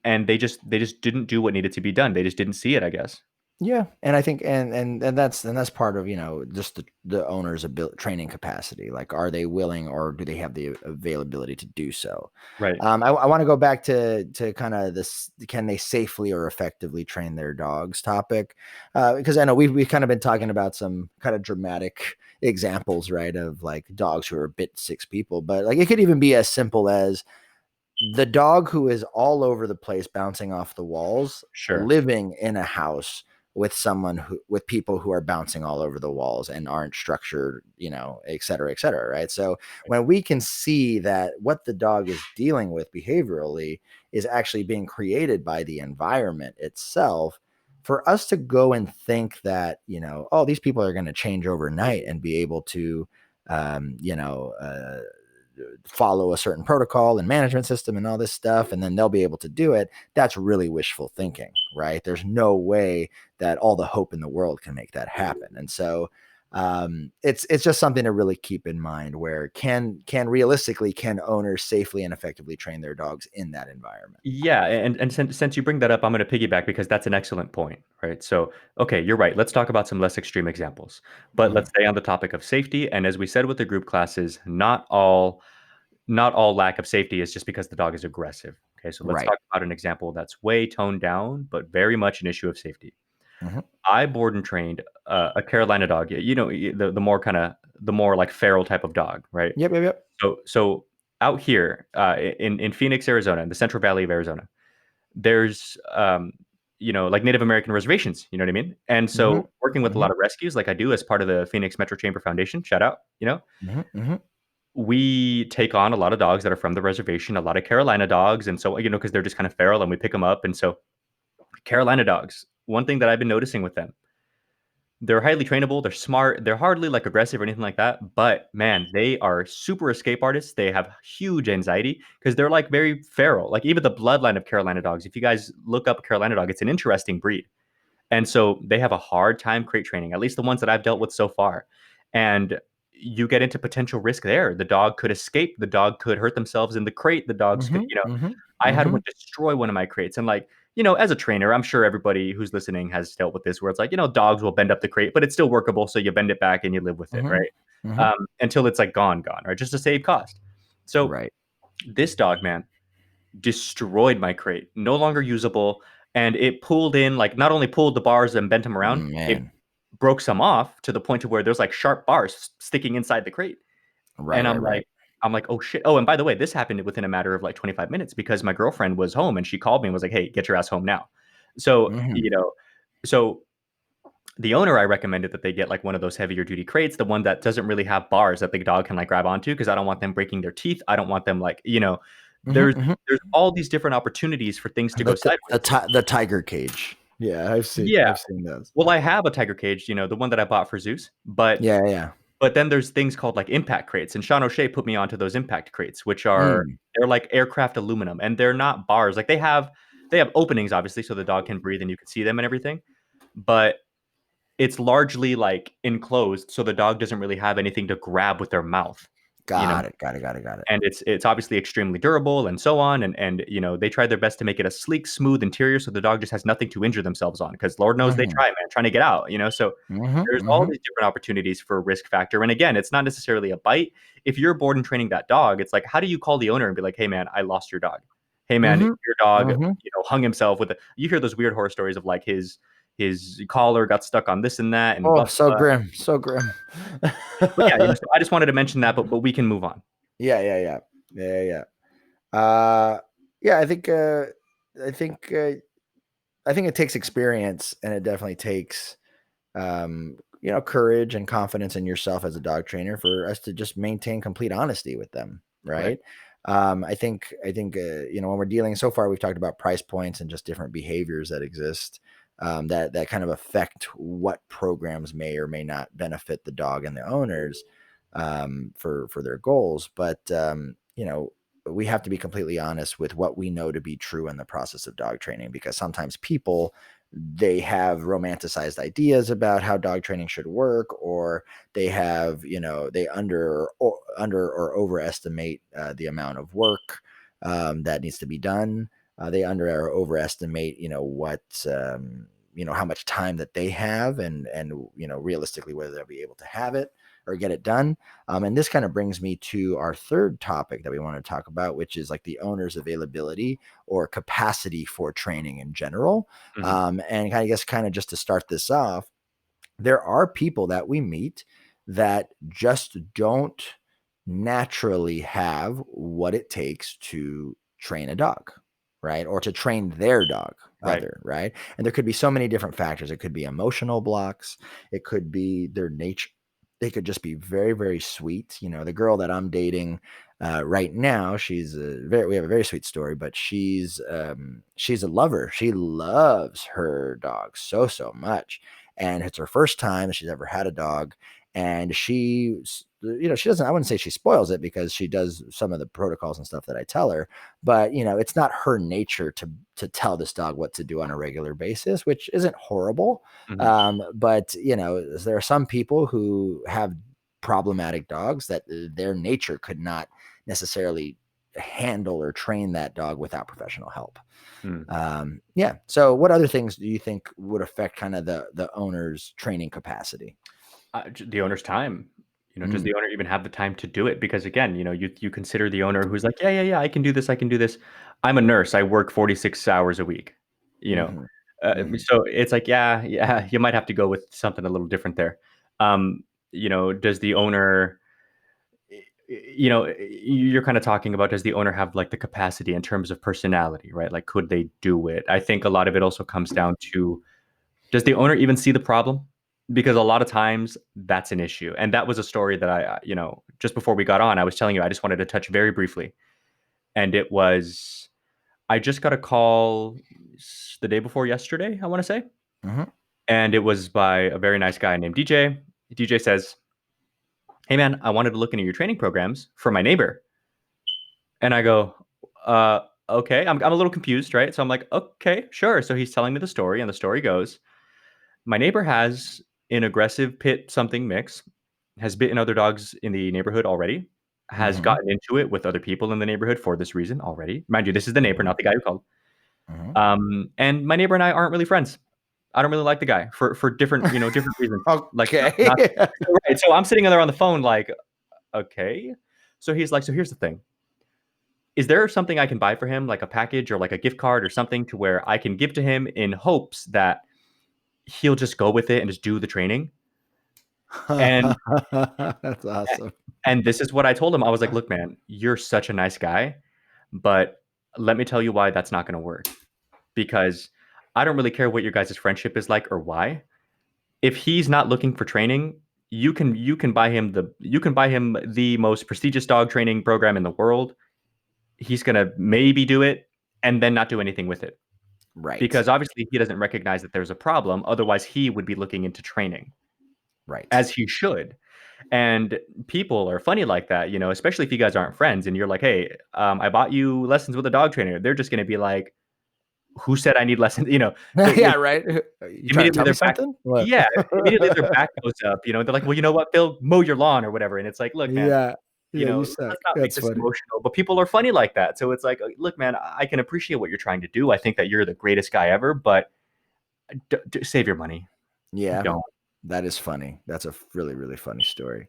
Speaker 2: and they just didn't do what needed to be done. They just didn't see it, I guess.
Speaker 1: Yeah, and I think and that's part of just the owner's training capacity. Like, are they willing or do they have the availability to do so?
Speaker 2: Right.
Speaker 1: I want to go back to kind of this: can they safely or effectively train their dogs topic? Because I know we've kind of been talking about some kind of dramatic examples, right, of like dogs who are bit 6 people, but like it could even be as simple as the dog who is all over the place bouncing off the walls
Speaker 2: Sure.
Speaker 1: living in a house with people who are bouncing all over the walls and aren't structured, et cetera, right? So when we can see that what the dog is dealing with behaviorally is actually being created by the environment itself, for us to go and think that, oh, these people are going to change overnight and be able to um, you know uh, follow a certain protocol and management system and all this stuff, and then they'll be able to do it. That's really wishful thinking, right? There's no way that all the hope in the world can make that happen. And so it's just something to really keep in mind, where can owners safely and effectively train their dogs in that environment?
Speaker 2: Yeah, and since you bring that up, I'm going to piggyback because that's an excellent point, right? So, okay, you're right. Let's talk about some less extreme examples. But
Speaker 1: Mhm.
Speaker 2: let's stay on the topic of safety. And as we said with the group classes, not all lack of safety is just because the dog is aggressive. Okay, so let's
Speaker 1: Right.
Speaker 2: talk about an example that's way toned down, but very much an issue of safety.
Speaker 1: Mhm.
Speaker 2: I board and trained a Carolina dog. The more kind of the more like feral type of dog, right?
Speaker 1: Yep, yep, yep.
Speaker 2: So out here in Phoenix, Arizona, in the Central Valley of Arizona, there's like Native American reservations. You know what I mean? And
Speaker 1: Mhm.
Speaker 2: so working with a
Speaker 1: Mhm.
Speaker 2: lot of rescues, like I do as part of the Phoenix Metro Chamber Foundation, shout out.
Speaker 1: Mhm. Mhm.
Speaker 2: We take on a lot of dogs that are from the reservation, a lot of Carolina dogs, and so because they're just kind of feral, and we pick them up. And so Carolina dogs, one thing that I've been noticing with them, They're highly trainable. They're smart. They're hardly like aggressive or anything like that. But man, they are super escape artists. They have huge anxiety because they're like very feral. Like even the bloodline of Carolina dogs. If you guys look up a Carolina dog, it's an interesting breed. And so they have a hard time crate training, at least the ones that I've dealt with so far. And you get into potential risk there. The dog could escape. The dog could hurt themselves in the crate. The dogs could,
Speaker 1: Mm-hmm. Mm-hmm.
Speaker 2: I had
Speaker 1: Mm-hmm.
Speaker 2: one destroy one of my crates. And like, as a trainer, I'm sure everybody who's listening has dealt with this where it's like, dogs will bend up the crate, but it's still workable. So you bend it back and you live with it,
Speaker 1: Mm-hmm.
Speaker 2: right?
Speaker 1: Mm-hmm.
Speaker 2: Until it's like gone, right? Just to save cost. So
Speaker 1: Right.
Speaker 2: this dog, man, destroyed my crate, no longer usable. And it pulled in, like, not only pulled the bars and bent them around, it
Speaker 1: Man.
Speaker 2: broke some off to the point to where there's like sharp bars sticking inside the crate.
Speaker 1: Right.
Speaker 2: And
Speaker 1: Right. Right.
Speaker 2: I'm like, oh shit. Oh, and by the way, this happened within a matter of like 25 minutes because my girlfriend was home and she called me and was like, hey, get your ass home now. So,
Speaker 1: Mm-hmm.
Speaker 2: so the owner, I recommended that they get like one of those heavier duty crates, the one that doesn't really have bars that the dog can like grab onto, because I don't want them breaking their teeth. I don't want them like,
Speaker 1: Mm-hmm.
Speaker 2: there's
Speaker 1: Mm-hmm.
Speaker 2: there's all these different opportunities for things to go sideways.
Speaker 1: The tiger cage. Yeah,
Speaker 2: Yeah.
Speaker 1: I've seen those.
Speaker 2: Well, I have a tiger cage, the one that I bought for Zeus, but
Speaker 1: Yeah. Yeah.
Speaker 2: then there's things called like impact crates, and Sean O'Shea put me onto those impact crates, which
Speaker 1: Mm.
Speaker 2: they're like aircraft aluminum, and they're not bars. Like they have openings obviously so the dog can breathe and you can see them and everything, but it's largely like enclosed so the dog doesn't really have anything to grab with their mouth, you know
Speaker 1: Got it. Got it. Got it. Got it.
Speaker 2: and it's obviously extremely durable and so on, and they tried their best to make it a sleek, smooth interior so the dog just has nothing to injure themselves on, because Lord knows they
Speaker 1: Mm-hmm.
Speaker 2: try, man, trying to get out, so
Speaker 1: Mm-hmm.
Speaker 2: there's all
Speaker 1: Mm-hmm.
Speaker 2: these different opportunities for risk factor. And again, it's not necessarily a bite. If you're bored and training that dog, it's like, how do you call the owner and be like, hey man, I lost your dog. Hey man,
Speaker 1: Mm-hmm.
Speaker 2: your dog
Speaker 1: Mm-hmm.
Speaker 2: hung himself with you hear those weird horror stories of like his collar got stuck on this and that and
Speaker 1: Oh,
Speaker 2: blah
Speaker 1: so
Speaker 2: blah.
Speaker 1: grim. So grim.
Speaker 2: But yeah, so I just wanted to mention that, but we can move on.
Speaker 1: Yeah. Yeah. Yeah. Yeah. Yeah. Yeah. I think. I think it takes experience, and it definitely takes courage and confidence in yourself as a dog trainer for us to just maintain complete honesty with them,
Speaker 2: Right.
Speaker 1: right? I think when we're dealing so far, we've talked about price points and just different behaviors that exist, that kind of affect what programs may or may not benefit the dog and the owners, for their goals. But we have to be completely honest with what we know to be true in the process of dog training, because sometimes people, they have romanticized ideas about how dog training should work, or they have, they under or overestimate the amount of work that needs to be done. They under or overestimate, what, how much time that they have, and realistically whether they'll be able to have it or get it done. And this kind of brings me to our third topic that we want to talk about, which is like the owner's availability or capacity for training in general.
Speaker 2: Mhm.
Speaker 1: And I guess kind of just to start this off, there are people that we meet that just don't naturally have what it takes to train a dog, right? Or to train their dog,
Speaker 2: Right.
Speaker 1: right? And there could be so many different factors. It could be emotional blocks, it could be their nature. They could just be very, very sweet. The girl that I'm dating right now, we have a very sweet story, but she's a lover. She loves her dog so much, and it's her first time she's ever had a dog. And she doesn't, I wouldn't say she spoils it, because she does some of the protocols and stuff that I tell her, but it's not her nature to tell this dog what to do on a regular basis, which isn't horrible.
Speaker 2: Mhm.
Speaker 1: But there are some people who have problematic dogs that their nature could not necessarily handle or train that dog without professional help.
Speaker 2: Mm.
Speaker 1: Yeah. So what other things do you think would affect kind of the owner's training capacity?
Speaker 2: The owner's time. Does
Speaker 1: Mm.
Speaker 2: the owner even have the time to do it? Because again, you consider the owner who's like, yeah, I can do this, I can do this. I'm a nurse. I work 46 hours a week. You know,
Speaker 1: Mm-hmm. Mm-hmm.
Speaker 2: so it's like, yeah, you might have to go with something a little different there. Does the owner, you're kind of talking about, does the owner have like the capacity in terms of personality, right? Like, could they do it? I think a lot of it also comes down to, does the owner even see the problem? Because a lot of times that's an issue. And that was a story that just before we got on, I was telling you, I just wanted to touch very briefly. And it was, I just got a call the day before yesterday, I want to say.
Speaker 1: Mm-hmm.
Speaker 2: And it was by a very nice guy named DJ. DJ says, "Hey man, I wanted to look into your training programs for my neighbor." And I go, uh, okay. I'm a little confused, right? So I'm like, okay, sure. So he's telling me the story, and the story goes, my neighbor has an aggressive pit something mix, has bitten other dogs in the neighborhood already, has
Speaker 1: Mm-hmm.
Speaker 2: gotten into it with other people in the neighborhood for this reason already. Mind you, this is the neighbor,
Speaker 1: Mm-hmm.
Speaker 2: not the guy who called.
Speaker 1: Mm-hmm.
Speaker 2: And my neighbor and I aren't really friends. I don't really like the guy for different, different reasons. Like not
Speaker 1: Okay.
Speaker 2: right. So I'm sitting there on the phone like, okay. So he's like, so here's the thing. Is there something I can buy for him, like a package or like a gift card or something to where I can give to him in hopes that he'll just go with it and just do the training? And
Speaker 1: That's awesome.
Speaker 2: and this is what I told him. I was like, look, man, you're such a nice guy, but let me tell you why that's not going to work. Because I don't really care what your guys' friendship is like or why. If he's not looking for training, you can buy him the most prestigious dog training program in the world. He's gonna maybe do it and then not do anything with it.
Speaker 1: Right.
Speaker 2: Because obviously he doesn't recognize that there's a problem. Otherwise, he would be looking into training
Speaker 1: Right.
Speaker 2: as he should. And people are funny like that, especially if you guys aren't friends and you're like, hey, I bought you lessons with a dog trainer. They're just going to be like, who said I need lessons?
Speaker 1: Yeah, right. You trying to
Speaker 2: Immediately
Speaker 1: tell me
Speaker 2: their back,
Speaker 1: something? What?
Speaker 2: yeah, immediately their back goes up. They're like, well, you know what, Phil, mow your lawn or whatever. And it's like, look, man,
Speaker 1: Yeah. Yeah, you suck.
Speaker 2: let's not make
Speaker 1: That's
Speaker 2: this
Speaker 1: funny.
Speaker 2: emotional. But people are funny like that. So it's like, look, man, I can appreciate what you're trying to do. I think that you're the greatest guy ever, but save your money.
Speaker 1: Yeah,
Speaker 2: Don't.
Speaker 1: that is funny. That's a really, really funny story.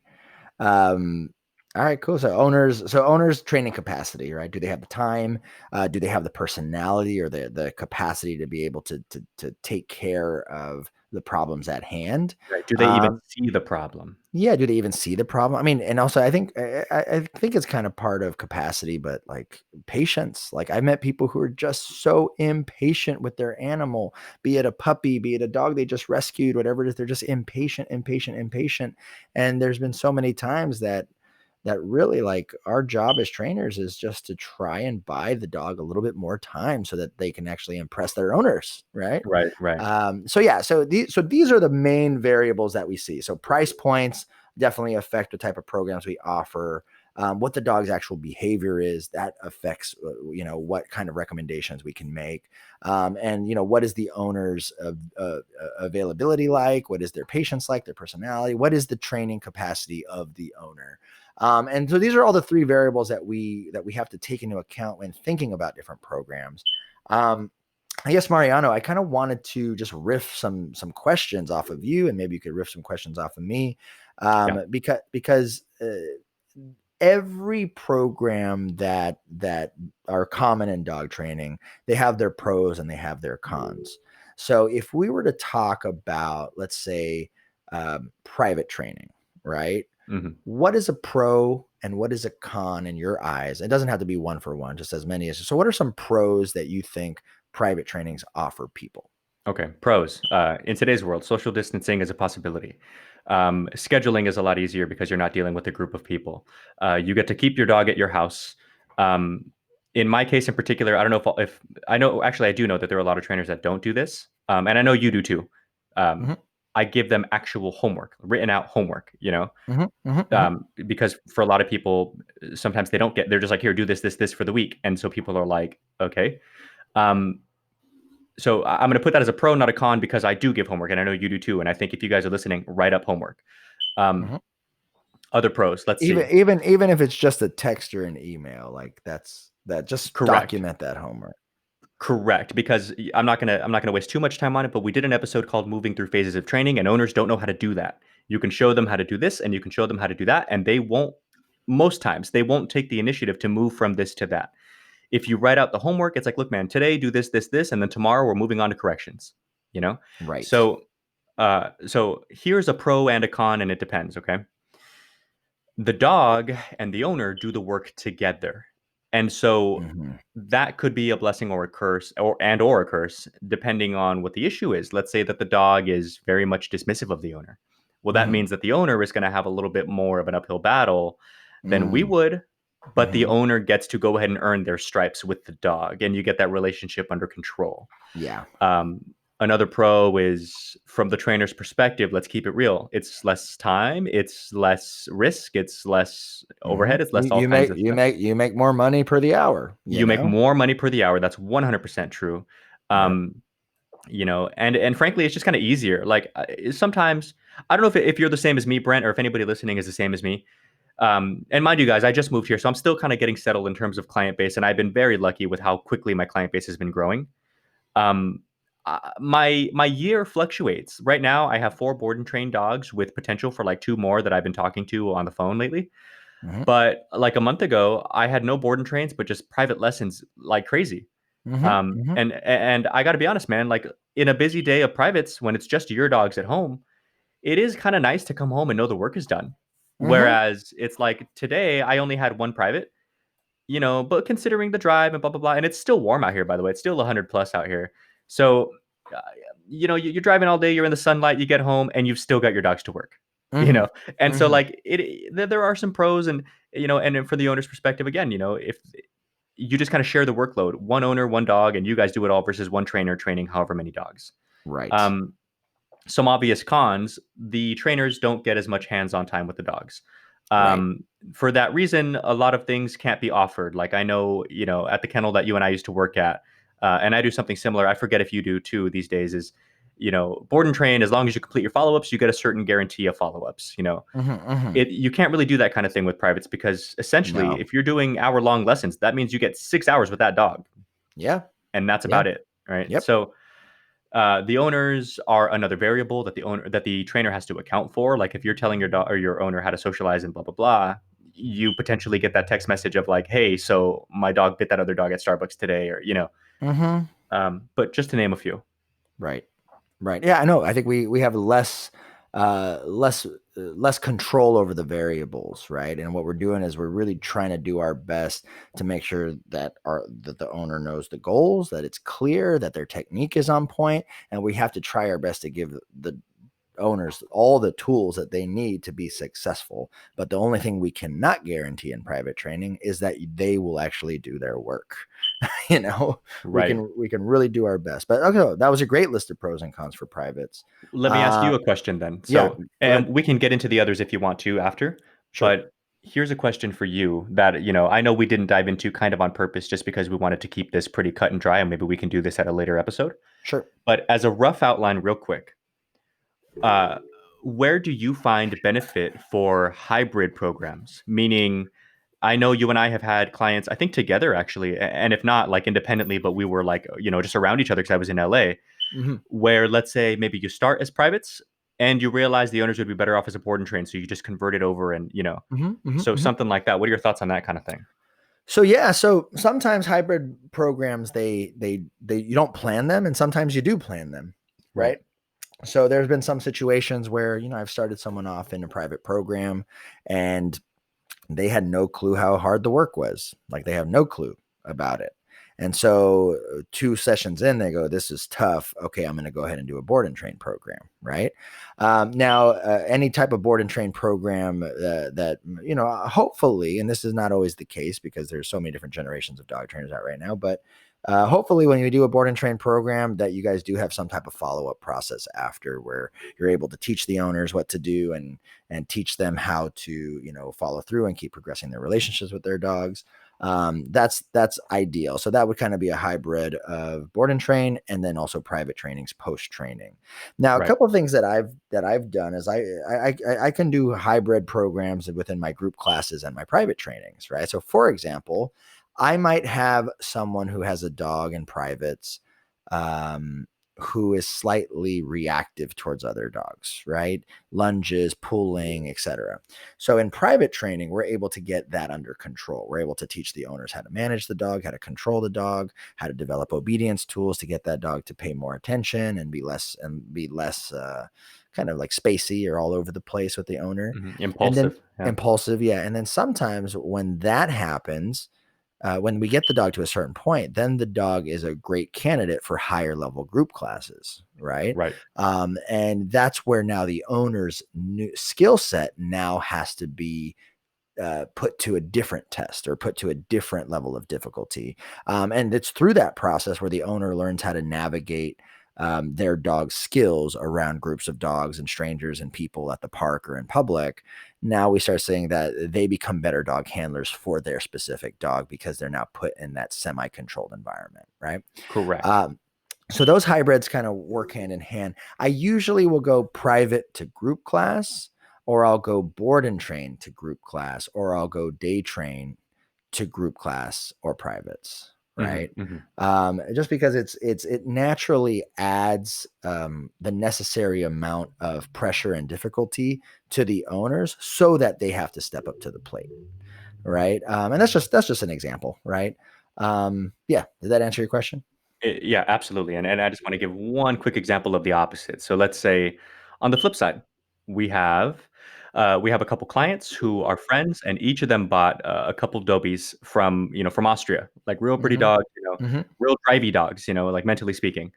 Speaker 1: Um, all right, cool. So owners training capacity, right? Do they have the time? Do they have the personality or the capacity to be able to take care of the problems at hand?
Speaker 2: Right. Do they even
Speaker 1: Um,
Speaker 2: see the problem?
Speaker 1: yeah, do they even see the problem? I mean, and also I think it's kind of part of capacity, but like patience. Like I met people who are just so impatient with their animal, be it a puppy, be it a dog they just rescued, whatever it is, they're just impatient, impatient, impatient. And there's been so many times that really like our job as trainers is just to try and buy the dog a little bit more time so that they can actually impress their owners, right?
Speaker 2: Right, right.
Speaker 1: So these are the main variables that we see. So price points definitely affect the type of programs we offer. What the dog's actual behavior is, that affects what kind of recommendations we can make, and what is the owner's availability like, what is their patience like, their personality, what is the training capacity of the owner. And so these are all the three variables that we have to take into account when thinking about different programs. I guess Mariano, I kind of wanted to just riff some questions off of you, and maybe you could riff some questions off of me,
Speaker 2: Yeah.
Speaker 1: because every program that are common in dog training, they have their pros and they have their cons. So if we were to talk about, let's say, private training, right?
Speaker 2: Hmm.
Speaker 1: What is a pro and what is a con in your eyes? It doesn't have to be one for one, just as many as. So, what are some pros that you think private trainings offer people?
Speaker 2: Okay. Pros. In today's world, social distancing is a possibility. Scheduling is a lot easier because you're not dealing with a group of people. You get to keep your dog at your house. Um, in my case in particular, I don't know if I know, actually, I do know that there are a lot of trainers that don't do this. And I know you do too. Um,
Speaker 1: Mm-hmm,
Speaker 2: I give them actual homework, written out homework,
Speaker 1: mm-hmm, mm-hmm, mm-hmm,
Speaker 2: because for a lot of people, sometimes they're just like, here, do this, this, this for the week. And so people are like, okay. Um, so I'm going to put that as a pro, not a con, because I do give homework and I know you do too. And I think if you guys are listening, write up homework. Um,
Speaker 1: mm-hmm.
Speaker 2: other pros, let's
Speaker 1: Even
Speaker 2: see.
Speaker 1: even even if it's just a text or an email, like just
Speaker 2: Correct.
Speaker 1: document that homework.
Speaker 2: Correct. Because I'm not gonna waste too much time on it, but we did an episode called Moving Through Phases of Training, and owners don't know how to do that. You can show them how to do this and you can show them how to do that, and most times they won't take the initiative to move from this to that. If you write out the homework, it's like, look, man, today do this, this, this, and then tomorrow we're moving on to corrections. You know?
Speaker 1: Right.
Speaker 2: So here's a pro and a con, and it depends, okay? The dog and the owner do the work together. And so
Speaker 1: Mm-hmm,
Speaker 2: that could be a blessing or a curse or a curse, depending on what the issue is. Let's say that the dog is very much dismissive of the owner. Well, that
Speaker 1: mm-hmm,
Speaker 2: means that the owner is going to have a little bit more of an uphill battle than we
Speaker 1: mm-hmm,
Speaker 2: would, but the
Speaker 1: mm-hmm.
Speaker 2: owner gets to go ahead and earn their stripes with the dog, and you get that relationship under control.
Speaker 1: Yeah.
Speaker 2: Um, Another pro is from the trainer's perspective, let's keep it real. It's less time, it's less risk, it's less overhead, it's less all kinds of stuff.
Speaker 1: You make more money per the hour, you
Speaker 2: You make
Speaker 1: know?
Speaker 2: more money per the hour. That's 100% true.
Speaker 1: Yep.
Speaker 2: Um, and frankly, it's just kind of easier. Like sometimes, I don't know if you're the same as me, Brent, or if anybody listening is the same as me. And mind you, guys, I just moved here, so I'm still kind of getting settled in terms of client base, and I've been very lucky with how quickly my client base has been growing. Um, my year fluctuates. Right now, I have 4 board and trained dogs with potential for like 2 more that I've been talking to on the phone lately.
Speaker 1: Mm-hmm.
Speaker 2: But like a month ago, I had no board and trains, but just private lessons like crazy.
Speaker 1: Mm-hmm. Mm-hmm.
Speaker 2: And I got to be honest, man. Like in a busy day of privates, when it's just your dogs at home, it is kind of nice to come home and know the work is done.
Speaker 1: Mm-hmm.
Speaker 2: Whereas it's like today, I only had 1 private, but considering the drive and blah blah blah, and it's still warm out here, by the way. It's still 100 plus out here. So, uh, you're driving all day, you're in the sunlight, you get home, and you've still got your dogs to work. You
Speaker 1: Mm-hmm.
Speaker 2: know, and so
Speaker 1: Mm-hmm.
Speaker 2: like there are some pros, and and from the owner's perspective, again, if you just kind of share the workload, one owner, one dog, and you guys do it all versus one trainer training however many dogs.
Speaker 1: Right.
Speaker 2: Um, some obvious cons: the trainers don't get as much hands-on time with the dogs.
Speaker 1: Right.
Speaker 2: Um, for that reason, a lot of things can't be offered. Like I know, at the kennel that you and I used to work at, and I do something similar. I forget if you do too these days. Is board and train. As long as you complete your follow-ups, you get a certain guarantee of follow-ups.
Speaker 1: Mm-hmm. Mm-hmm.
Speaker 2: You can't really do that kind of thing with privates because essentially,
Speaker 1: No.
Speaker 2: if you're doing hour-long lessons, that means you get 6 hours with that dog,
Speaker 1: Yeah.
Speaker 2: and that's
Speaker 1: Yeah.
Speaker 2: about it, right?
Speaker 1: Yep.
Speaker 2: So the owners are another variable that the trainer has to account for. Like if you're telling your dog or your owner how to socialize and blah blah blah, you potentially get that text message of like, "Hey, so my dog bit that other dog at Starbucks today," or
Speaker 1: Mm-hmm.
Speaker 2: But just to name a few.
Speaker 1: Right. Right. Yeah, I know. I think we have less control over the variables, right? And what we're doing is we're really trying to do our best to make sure that the owner knows the goals, that it's clear, that their technique is on point, and we have to try our best to give the owners all the tools that they need to be successful. But the only thing we cannot guarantee in private training is that they will actually do their work. you know,
Speaker 2: Right.
Speaker 1: we can really do our best. But okay, that was a great list of pros and cons for privates.
Speaker 2: Let me ask
Speaker 1: Uh,
Speaker 2: you a question then.
Speaker 1: yeah,
Speaker 2: So,
Speaker 1: go
Speaker 2: and
Speaker 1: ahead.
Speaker 2: we can get into the others if you want to after,
Speaker 1: Sure,
Speaker 2: but here's a question for you that, I know we didn't dive into kind of on purpose just because we wanted to keep this pretty cut and dry, and maybe we can do this at a later episode.
Speaker 1: sure.
Speaker 2: But as a rough outline, real quick, uh, where do you find benefit for hybrid programs? Meaning, I know you and I have had clients, I think together actually, and if not, like independently, but we were like, just around each other because I was in LA,
Speaker 1: Hmm.
Speaker 2: where let's say maybe you start as privates and you realize the owners would be better off as a board and train. So you just convert it over and,
Speaker 1: Hmm. Hmm.
Speaker 2: so
Speaker 1: Hmm.
Speaker 2: something like that. What are your thoughts on that kind of thing?
Speaker 1: So yeah, so sometimes hybrid programs they you don't plan them, and sometimes you do plan them,
Speaker 2: Right.
Speaker 1: right? So there's been some situations where I've started someone off in a private program, and they had no clue how hard the work was. Like they have no clue about it. And so 2 sessions in, they go, "This is tough. Okay, I'm going to go ahead and do a board and train program." Right now, any type of board and train program that hopefully, and this is not always the case because there's so many different generations of dog trainers out right now, but hopefully, when you do a board and train program, that you guys do have some type of follow up process after, where you're able to teach the owners what to do and teach them how to follow through and keep progressing their relationships with their dogs. That's ideal. So that would kind of be a hybrid of board and train, and then also private trainings post training. Now, a
Speaker 2: Right.
Speaker 1: couple of things that I've done is I can do hybrid programs within my group classes and my private trainings, right? So for example, I might have someone who has a dog in privates, um, who is slightly reactive towards other dogs, right? Lunges, pulling, etc. So in private training, we're able to get that under control. We're able to teach the owners how to manage the dog, how to control the dog, how to develop obedience tools to get that dog to pay more attention and be less kind of like spacey or all over the place with the owner. And then
Speaker 2: Impulsive. Yeah.
Speaker 1: impulsive, yeah. And then sometimes when that happens, when we get the dog to a certain point, then the dog is a great candidate for higher level group classes, right?
Speaker 2: Right.
Speaker 1: And that's where now the owner's new skill set now has to be put to a different test or put to a different level of difficulty. And it's through that process where the owner learns how to navigate their dog's skills around groups of dogs and strangers and people at the park or in public, now we start saying that they become better dog handlers for their specific dog because they're now put in that semi-controlled environment, right?
Speaker 2: Correct.
Speaker 1: So those hybrids kind of work hand in hand. I usually will go private to group class, or I'll go board and train to group class, or I'll go day train to group class or privates, right? Just because it naturally adds the necessary amount of pressure and difficulty to the owners so that they have to step up to the plate, right? And that's just an example, right? Yeah, did that answer your question?
Speaker 2: Yeah, absolutely. And I just want to give one quick example of the opposite. So let's say on the flip side, we have we have a couple clients who are friends, and each of them bought a couple Dobies from from Austria, like real pretty
Speaker 1: Mm-hmm.
Speaker 2: dogs,
Speaker 1: Mm-hmm.
Speaker 2: real drivey dogs, like mentally speaking.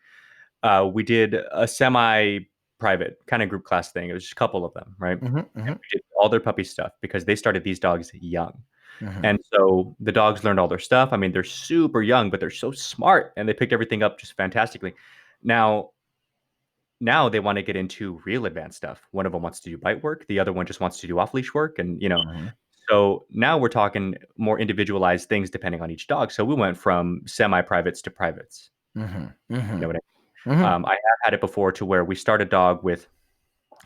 Speaker 2: We did a semi-private kind of group class thing. It was just a couple of them, right?
Speaker 1: Mm-hmm.
Speaker 2: And
Speaker 1: Mm-hmm.
Speaker 2: we did all their puppy stuff because they started these dogs young.
Speaker 1: Mm-hmm.
Speaker 2: And so the dogs learned all their stuff. I mean, they're super young, but they're so smart and they picked everything up just fantastically. Now, now they want to get into real advanced stuff. One of them wants to do bite work, the other one just wants to do off leash work. And,
Speaker 1: Mm-hmm.
Speaker 2: so now we're talking more individualized things depending on each dog. So we went from semi privates to privates.
Speaker 1: Mm-hmm.
Speaker 2: You know what
Speaker 1: Mm-hmm.
Speaker 2: I have had it before to where we start a dog with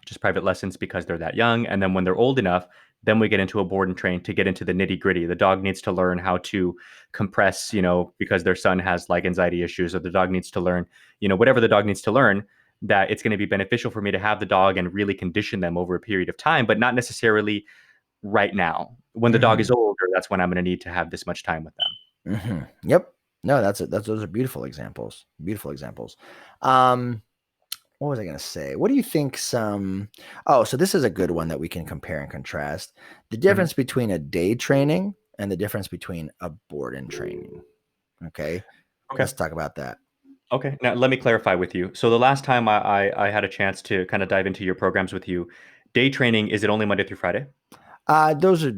Speaker 2: just private lessons because they're that young. And then when they're old enough, then we get into a board and train to get into the nitty gritty. The dog needs to learn how to compress, because their son has like anxiety issues, or the dog needs to learn, whatever the dog needs to learn, that it's going to be beneficial for me to have the dog and really condition them over a period of time, but not necessarily right now. When the dog
Speaker 1: Mm-hmm.
Speaker 2: is older, that's when I'm going to need to have this much time with them.
Speaker 1: Mm-hmm. Yep. No, those are beautiful examples. Beautiful examples. What was I going to say? What do you think so this is a good one that we can compare and contrast. The
Speaker 2: Mhm.
Speaker 1: difference between a day training and the difference between a board and training. Okay.
Speaker 2: Okay.
Speaker 1: Let's talk about that.
Speaker 2: Okay. Now let me clarify with you. So the last time I had a chance to kind of dive into your programs with you, day training, is it only Monday through Friday?
Speaker 1: Those are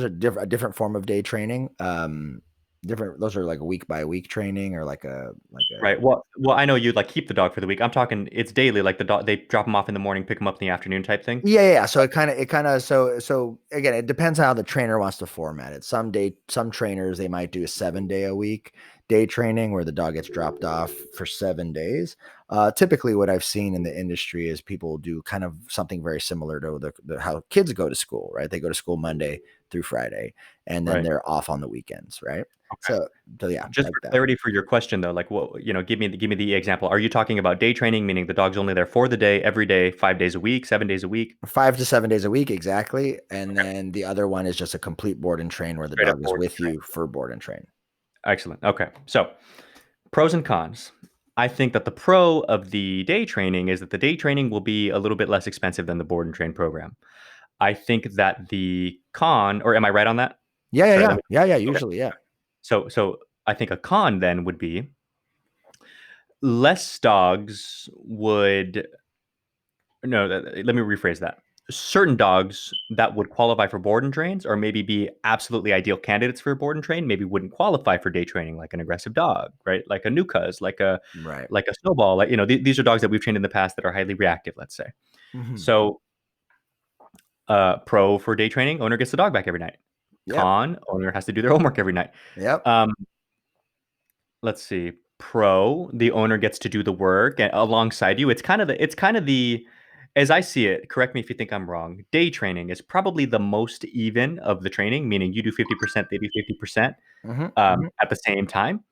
Speaker 1: a different form of day training. Different. Those are like a week by week training or like a.
Speaker 2: Right. Well, I know you'd like keep the dog for the week. I'm talking it's daily, like the dog they drop him off in the morning, pick him up in the afternoon type thing.
Speaker 1: Yeah. So so again, it depends how the trainer wants to format it. Some trainers, they might do a 7 day a week day training where the dog gets dropped off for 7 days. Typically, what I've seen in the industry is people do kind of something very similar to how kids go to school, right? They go to school Monday through Friday, and then
Speaker 2: Right.
Speaker 1: they're off on the weekends, right?
Speaker 2: Okay.
Speaker 1: So, yeah,
Speaker 2: Just
Speaker 1: like
Speaker 2: for
Speaker 1: that.
Speaker 2: clarity for your question though, like what, give me the example. Are you talking about day training, meaning the dog's only there for the day, every day, 5 days a week, 7 days a week?
Speaker 1: 5 to 7 days a week, exactly. And
Speaker 2: Okay.
Speaker 1: then the other one is just a complete board and train where the
Speaker 2: Straight up
Speaker 1: dog is
Speaker 2: board
Speaker 1: with
Speaker 2: train.
Speaker 1: you for board and train.
Speaker 2: Excellent. Okay. So pros and cons. I think that the pro of the day training is that the day training will be a little bit less expensive than the board and train program. I think that the con, or am I right on that?
Speaker 1: Yeah, yeah,
Speaker 2: Sorry,
Speaker 1: yeah,
Speaker 2: let me.
Speaker 1: yeah, yeah.
Speaker 2: Okay.
Speaker 1: Usually, yeah.
Speaker 2: So I think a con then would be less dogs would no. Let me rephrase that. Certain dogs that would qualify for board and trains, or maybe be absolutely ideal candidates for a board and train, maybe wouldn't qualify for day training, like an aggressive dog, right? Like a Nukas,
Speaker 1: Right.
Speaker 2: like a snowball. Like these are dogs that we've trained in the past that are highly reactive. Let's say.
Speaker 1: Hmm.
Speaker 2: So, pro for day training, owner gets the dog back every night.
Speaker 1: Yep.
Speaker 2: Con, owner has to do their homework every night.
Speaker 1: Yep.
Speaker 2: Um, let's see. Pro, the owner gets to do the work alongside you. It's kind of the as I see it, correct me if you think I'm wrong. Day training is probably the most even of the training, meaning you do 50%, they do 50%
Speaker 1: Hmm. Hmm.
Speaker 2: at the same time.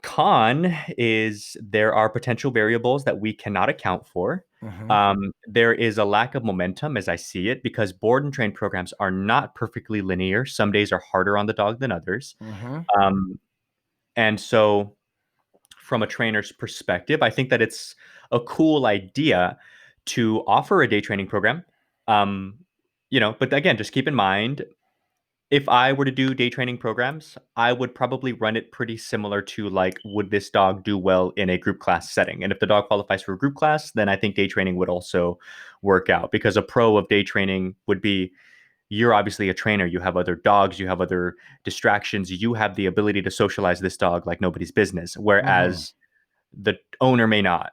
Speaker 2: Con is there are potential variables that we cannot account for.
Speaker 1: Hmm.
Speaker 2: There is a lack of momentum as I see it because board and train programs are not perfectly linear. Some days are harder on the dog than others.
Speaker 1: Hmm.
Speaker 2: Um, and so, from a trainer's perspective, I think that it's a cool idea to offer a day training program. Um, but again, just keep in mind if I were to do day training programs, I would probably run it pretty similar to like, would this dog do well in a group class setting? And if the dog qualifies for a group class, then I think day training would also work out because a pro of day training would be you're obviously a trainer. You have other dogs, you have other distractions, you have the ability to socialize this dog like nobody's business.
Speaker 1: Hmm.
Speaker 2: Whereas the owner may not,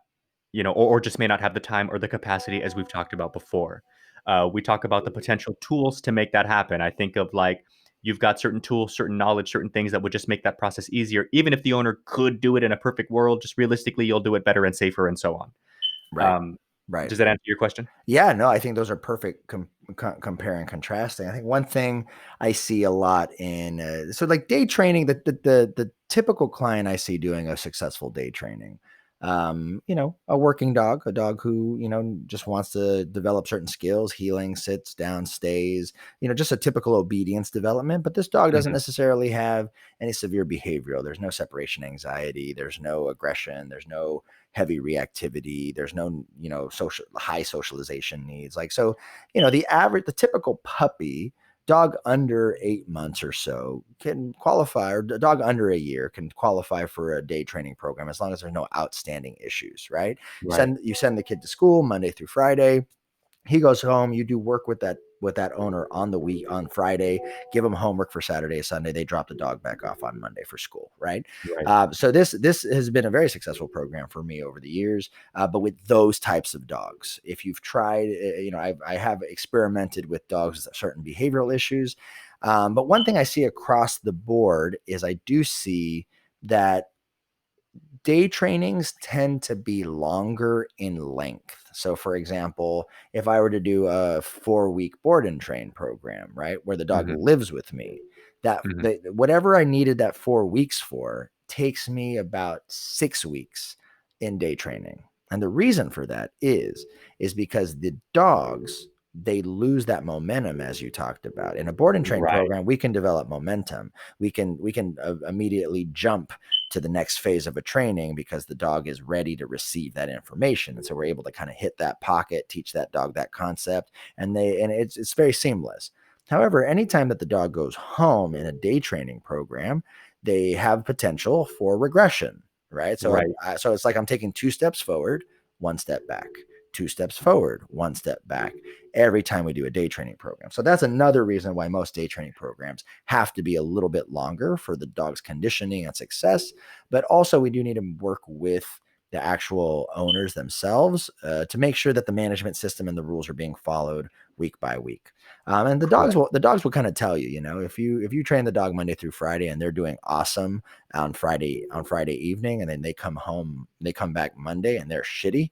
Speaker 2: or just may not have the time or the capacity, as we've talked about before. We talk about the potential tools to make that happen. I think of like, you've got certain tools, certain knowledge, certain things that would just make that process easier. Even if the owner could do it in a perfect world, just realistically, you'll do it better and safer and so on.
Speaker 1: Right.
Speaker 2: Um,
Speaker 1: Right.
Speaker 2: does that answer your question?
Speaker 1: Yeah, no, I think those are perfect compare and contrasting. I think one thing I see a lot in so like day training, the typical client I see doing a successful day training, a working dog, a dog who just wants to develop certain skills, healing, sits down, stays, just a typical obedience development. But this dog doesn't
Speaker 2: Mhm.
Speaker 1: necessarily have any severe behavioral. There's no separation anxiety. There's no aggression. There's no heavy reactivity. There's no, high socialization needs. Like, so, the typical puppy dog under 8 months or so can qualify, or a dog under a year can qualify for a day training program as long as there's no outstanding issues, right?
Speaker 2: Right.
Speaker 1: You send the kid to school Monday through Friday. He goes home, you do work with that owner on the week, on Friday, give them homework for Saturday, Sunday, they drop the dog back off on Monday for school, right?
Speaker 2: Right.
Speaker 1: So this has been a very successful program for me over the years, but with those types of dogs. If you've tried, I have experimented with dogs with certain behavioral issues, but one thing I see across the board is I do see that day trainings tend to be longer in length. So, for example, if I were to do a 4 week board and train program, right, where the dog
Speaker 2: Mhm.
Speaker 1: lives with me,
Speaker 2: Mhm.
Speaker 1: whatever I needed that 4 weeks for takes me about 6 weeks in day training. And the reason for that is because the dogs, they lose that momentum, as you talked about. In a board and train
Speaker 2: Right.
Speaker 1: program, we can develop momentum. We can immediately jump to the next phase of a training because the dog is ready to receive that information. And so we're able to kind of hit that pocket, teach that dog that concept, and it's very seamless. However, anytime that the dog goes home in a day training program, they have potential for regression, right?
Speaker 2: Right.
Speaker 1: So it's like I'm taking 2 steps forward, 1 step back, 2 steps forward, 1 step back every time we do a day training program. So that's another reason why most day training programs have to be a little bit longer for the dog's conditioning and success. But also, we do need to work with the actual owners themselves to make sure that the management system and the rules are being followed week by week. And
Speaker 2: Correct.
Speaker 1: the dogs will kind of tell you, if you train the dog Monday through Friday and they're doing awesome on Friday evening, and then they come back Monday and they're shitty,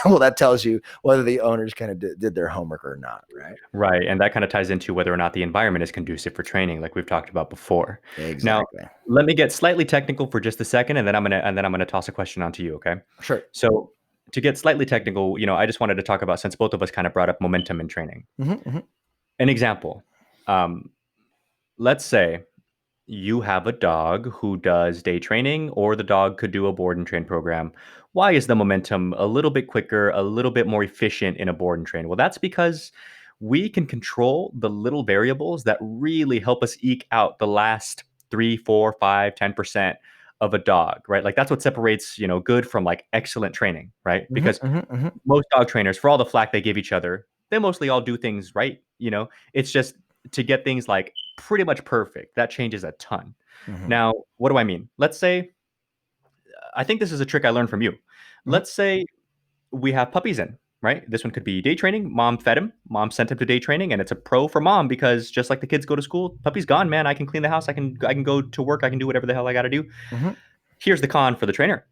Speaker 1: well, that tells you whether the owners kind of did their homework or not, right?
Speaker 2: Right. And that kind of ties into whether or not the environment is conducive for training, like we've talked about before. Now,
Speaker 1: Exactly.
Speaker 2: let me get slightly technical for just a second, and then I'm gonna toss a question onto you. Okay.
Speaker 1: Sure.
Speaker 2: So to get slightly technical, I just wanted to talk about, since both of us kind of brought up momentum in training.
Speaker 1: Hmm.
Speaker 2: An example. Um, let's say you have a dog who does day training, or the dog could do a board and train program. Why is the momentum a little bit quicker, a little bit more efficient in a board and train? Well, that's because we can control the little variables that really help us eke out the last 3, 4, 5, 10% of a dog, right? Like, that's what separates, good from like excellent training, right?
Speaker 1: Hmm.
Speaker 2: Because
Speaker 1: Hmm. Hmm.
Speaker 2: most dog trainers, for all the flack they give each other, they mostly all do things right. It's just to get things like pretty much perfect. That changes a ton.
Speaker 1: Hmm.
Speaker 2: Now, what do I mean? Let's say, I think this is a trick I learned from you.
Speaker 1: Hmm.
Speaker 2: Let's say we have puppies in, right? This one could be day training. Mom fed him. Mom sent him to day training, and it's a pro for mom because just like the kids go to school, puppy's gone, man. I can clean the house. I can go to work. I can do whatever the hell I got to do.
Speaker 1: Hmm.
Speaker 2: Here's the con for the trainer: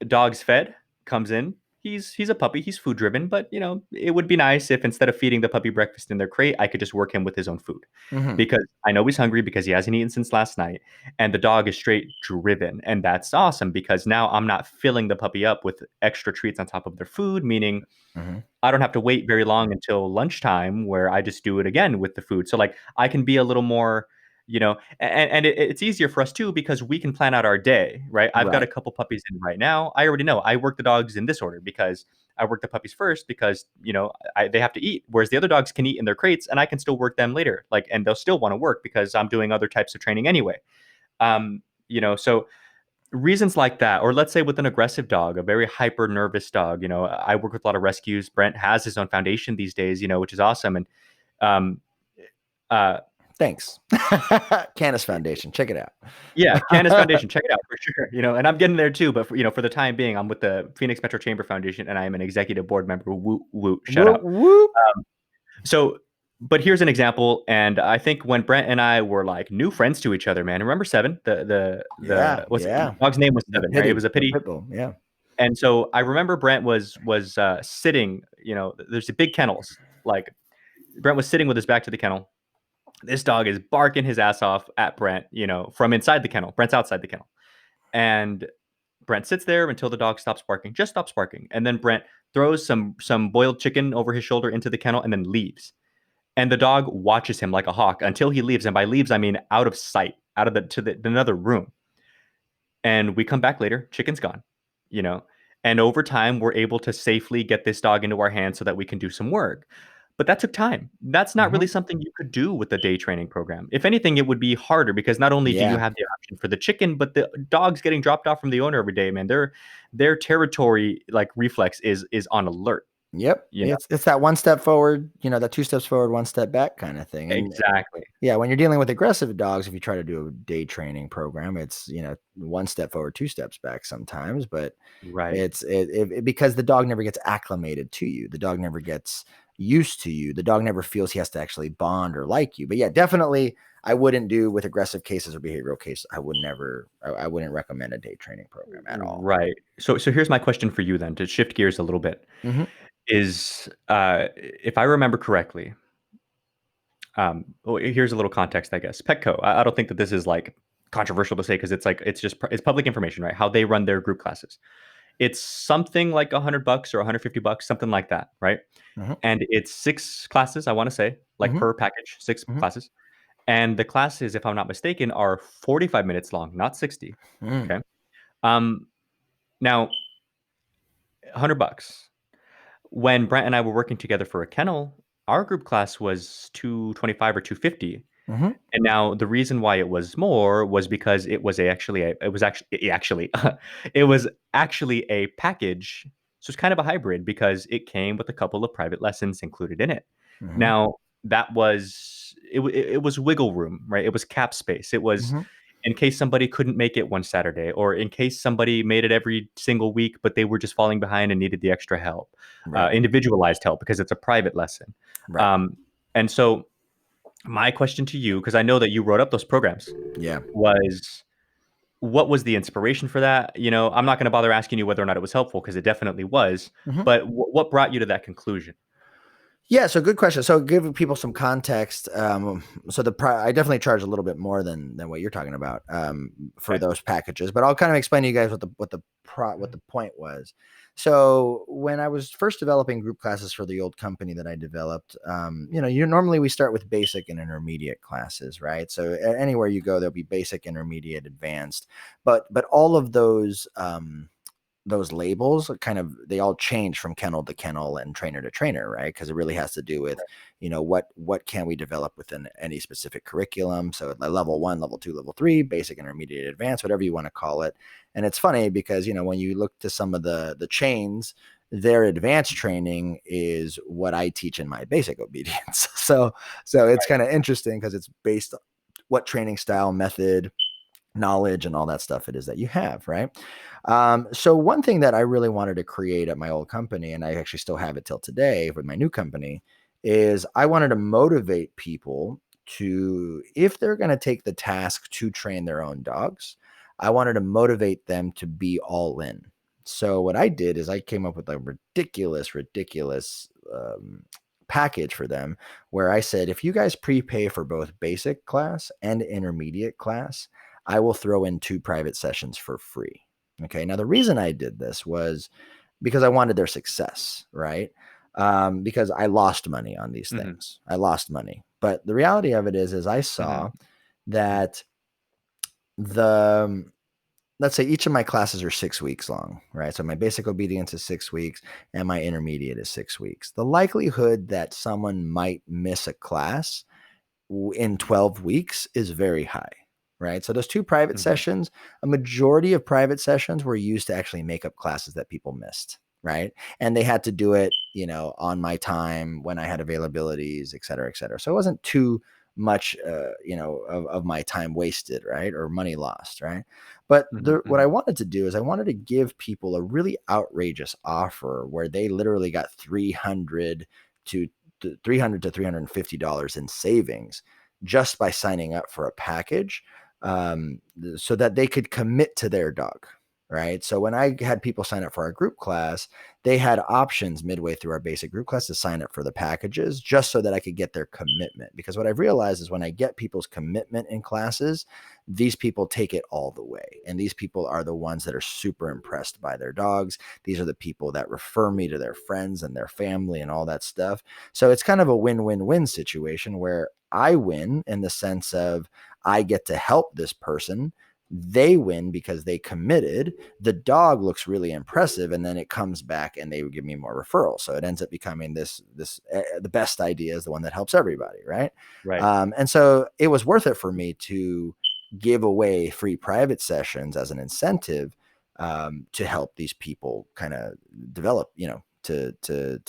Speaker 2: dog's fed, comes in. He's a puppy. He's food driven, but it would be nice if, instead of feeding the puppy breakfast in their crate, I could just work him with his own food,
Speaker 1: Hmm.
Speaker 2: because I know he's hungry because he hasn't eaten since last night, and the dog is straight driven, and that's awesome because now I'm not filling the puppy up with extra treats on top of their food, meaning
Speaker 1: Hmm.
Speaker 2: I don't have to wait very long until lunchtime where I just do it again with the food. So like, I can be a little more, and it's easier for us too because we can plan out our day, right? I've got a
Speaker 1: Right.
Speaker 2: couple puppies in right now. I already know I work the dogs in this order because I work the puppies first because, they have to eat, whereas the other dogs can eat in their crates and I can still work them later. Like, and they'll still want to work because I'm doing other types of training anyway. So reasons like that, or let's say with an aggressive dog, a very hyper nervous dog. I work with a lot of rescues. Brent has his own foundation these days, which is awesome. And um, uh,
Speaker 1: Thanks. Canis Foundation. Check it out.
Speaker 2: Yeah, Canis Foundation, check it out for sure. And I'm getting there too, but for the time being, I'm with the Phoenix Metro Chamber Foundation, and I am an executive board member. Woo woo, shout
Speaker 1: Whoop,
Speaker 2: out.
Speaker 1: whoop.
Speaker 2: So, but here's an example, and I think when Brent and I were like new friends to each other, man. Remember Seven?
Speaker 1: Yeah,
Speaker 2: what's
Speaker 1: yeah.
Speaker 2: the dog's name was
Speaker 1: The
Speaker 2: Seven, right? It
Speaker 1: pity,
Speaker 2: was a
Speaker 1: the
Speaker 2: pity.
Speaker 1: pit bull. Yeah.
Speaker 2: And so I remember Brent was sitting. There's the big kennels. Like Brent was sitting with his back to the kennel. This dog is barking his ass off at Brent, from inside the kennel. Brent's outside the kennel. And Brent sits there until the dog stops barking, just stops barking. And then Brent throws some boiled chicken over his shoulder into the kennel and then leaves. And the dog watches him like a hawk until he leaves. And by leaves, I mean out of sight, out of another room. And we come back later, chicken's gone, and over time, we're able to safely get this dog into our hands so that we can do some work. But that took time. That's not really something you could do with the day training program. If anything, it would be harder because not only do you have the option for the chicken, but the dogs getting dropped off from the owner every day, man, their territory like reflex is on alert.
Speaker 1: Yep. It's that one step forward, that 2 steps forward, 1 step back kind of thing. And
Speaker 2: exactly.
Speaker 1: Yeah, when you're dealing with aggressive dogs, if you try to do a day training program, it's 1 step forward, 2 steps back sometimes. But
Speaker 2: right,
Speaker 1: it's because the dog never gets acclimated to you. The dog never gets used to you. The dog never feels he has to actually bond or like you. But yeah, definitely, I wouldn't do with aggressive cases or behavioral cases. I wouldn't recommend a day training program at all.
Speaker 2: Right. So here's my question for you then to shift gears a little bit. Is if I remember correctly, here's a little context, I guess. Petco. I don't think that this is like controversial to say because it's public information, right? How they run their group classes. It's something like $100 or $150, something like that, right? And it's 6 classes, I want to say, like per package, 6 classes. And the classes, if I'm not mistaken, are 45 minutes long, not 60. Okay. Now, $100. When Brent and I were working together for a kennel, our group class was $225 or $250. And now the reason why it was more was because it was actually a package. So it's kind of a hybrid because it came with a couple of private lessons included in it. Now that was it was wiggle room, right? It was cap space. It was in case somebody couldn't make it one Saturday, or in case somebody made it every single week, but they were just falling behind and needed the extra help, individualized help because it's a private lesson. And so my question to you, because I know that you wrote up those programs, was what was the inspiration for that? I'm not going to bother asking you whether or not it was helpful because it definitely was, but what brought you to that conclusion?
Speaker 1: Yeah, so good question. So give people some context. I definitely charge a little bit more than what you're talking about for those packages, but I'll kind of explain to you guys what the point was. So when I was first developing group classes for the old company that I developed, normally we start with basic and intermediate classes, right? So anywhere you go, there'll be basic, intermediate, advanced, but all of those labels they all change from kennel to kennel and trainer to trainer, right? Because it really has to do with, what can we develop within any specific curriculum. So at level 1, level 2, level 3, basic, intermediate, advanced, whatever you want to call it. And it's funny because, when you look to some of the chains, their advanced training is what I teach in my basic obedience. So it's kind of interesting because it's based on what training style, method, knowledge, and all that stuff it is that you have, right? So one thing that I really wanted to create at my old company, and I actually still have it till today with my new company, is I wanted to motivate people to, if they're going to take the task to train their own dogs, I wanted to motivate them to be all in. So what I did is I came up with a ridiculous package for them where I said, if you guys prepay for both basic class and intermediate class, I will throw in 2 private sessions for free. Okay. Now, the reason I did this was because I wanted their success, right? Because I lost money on these things. I lost money. But the reality of it is I saw that let's say each of my classes are 6 weeks long, right? So my basic obedience is 6 weeks and my intermediate is 6 weeks. The likelihood that someone might miss a class in 12 weeks is very high. Right. So those 2 private sessions, a majority of private sessions were used to actually make up classes that people missed. Right. And they had to do it, on my time when I had availabilities, et cetera, et cetera. So it wasn't too much, of my time wasted, right? Or money lost, right? But what I
Speaker 2: Mhm.
Speaker 1: wanted to do is I wanted to give people a really outrageous offer where they literally got to $350 in savings just by signing up for a package, so that they could commit to their dog. Right. So when I had people sign up for our group class, they had options midway through our basic group class to sign up for the packages just so that I could get their commitment. Because what I've realized is when I get people's commitment in classes, these people take it all the way. And these people are the ones that are super impressed by their dogs. These are the people that refer me to their friends and their family and all that stuff. So it's kind of a win-win-win situation where I win in the sense of I get to help this person. They win because they committed. The dog looks really impressive, and then it comes back and they give me more referrals. So it ends up becoming the best idea is the one that helps everybody, right?
Speaker 2: Right.
Speaker 1: And so it was worth it for me to give away free private sessions as an incentive, to help these people kind of develop, to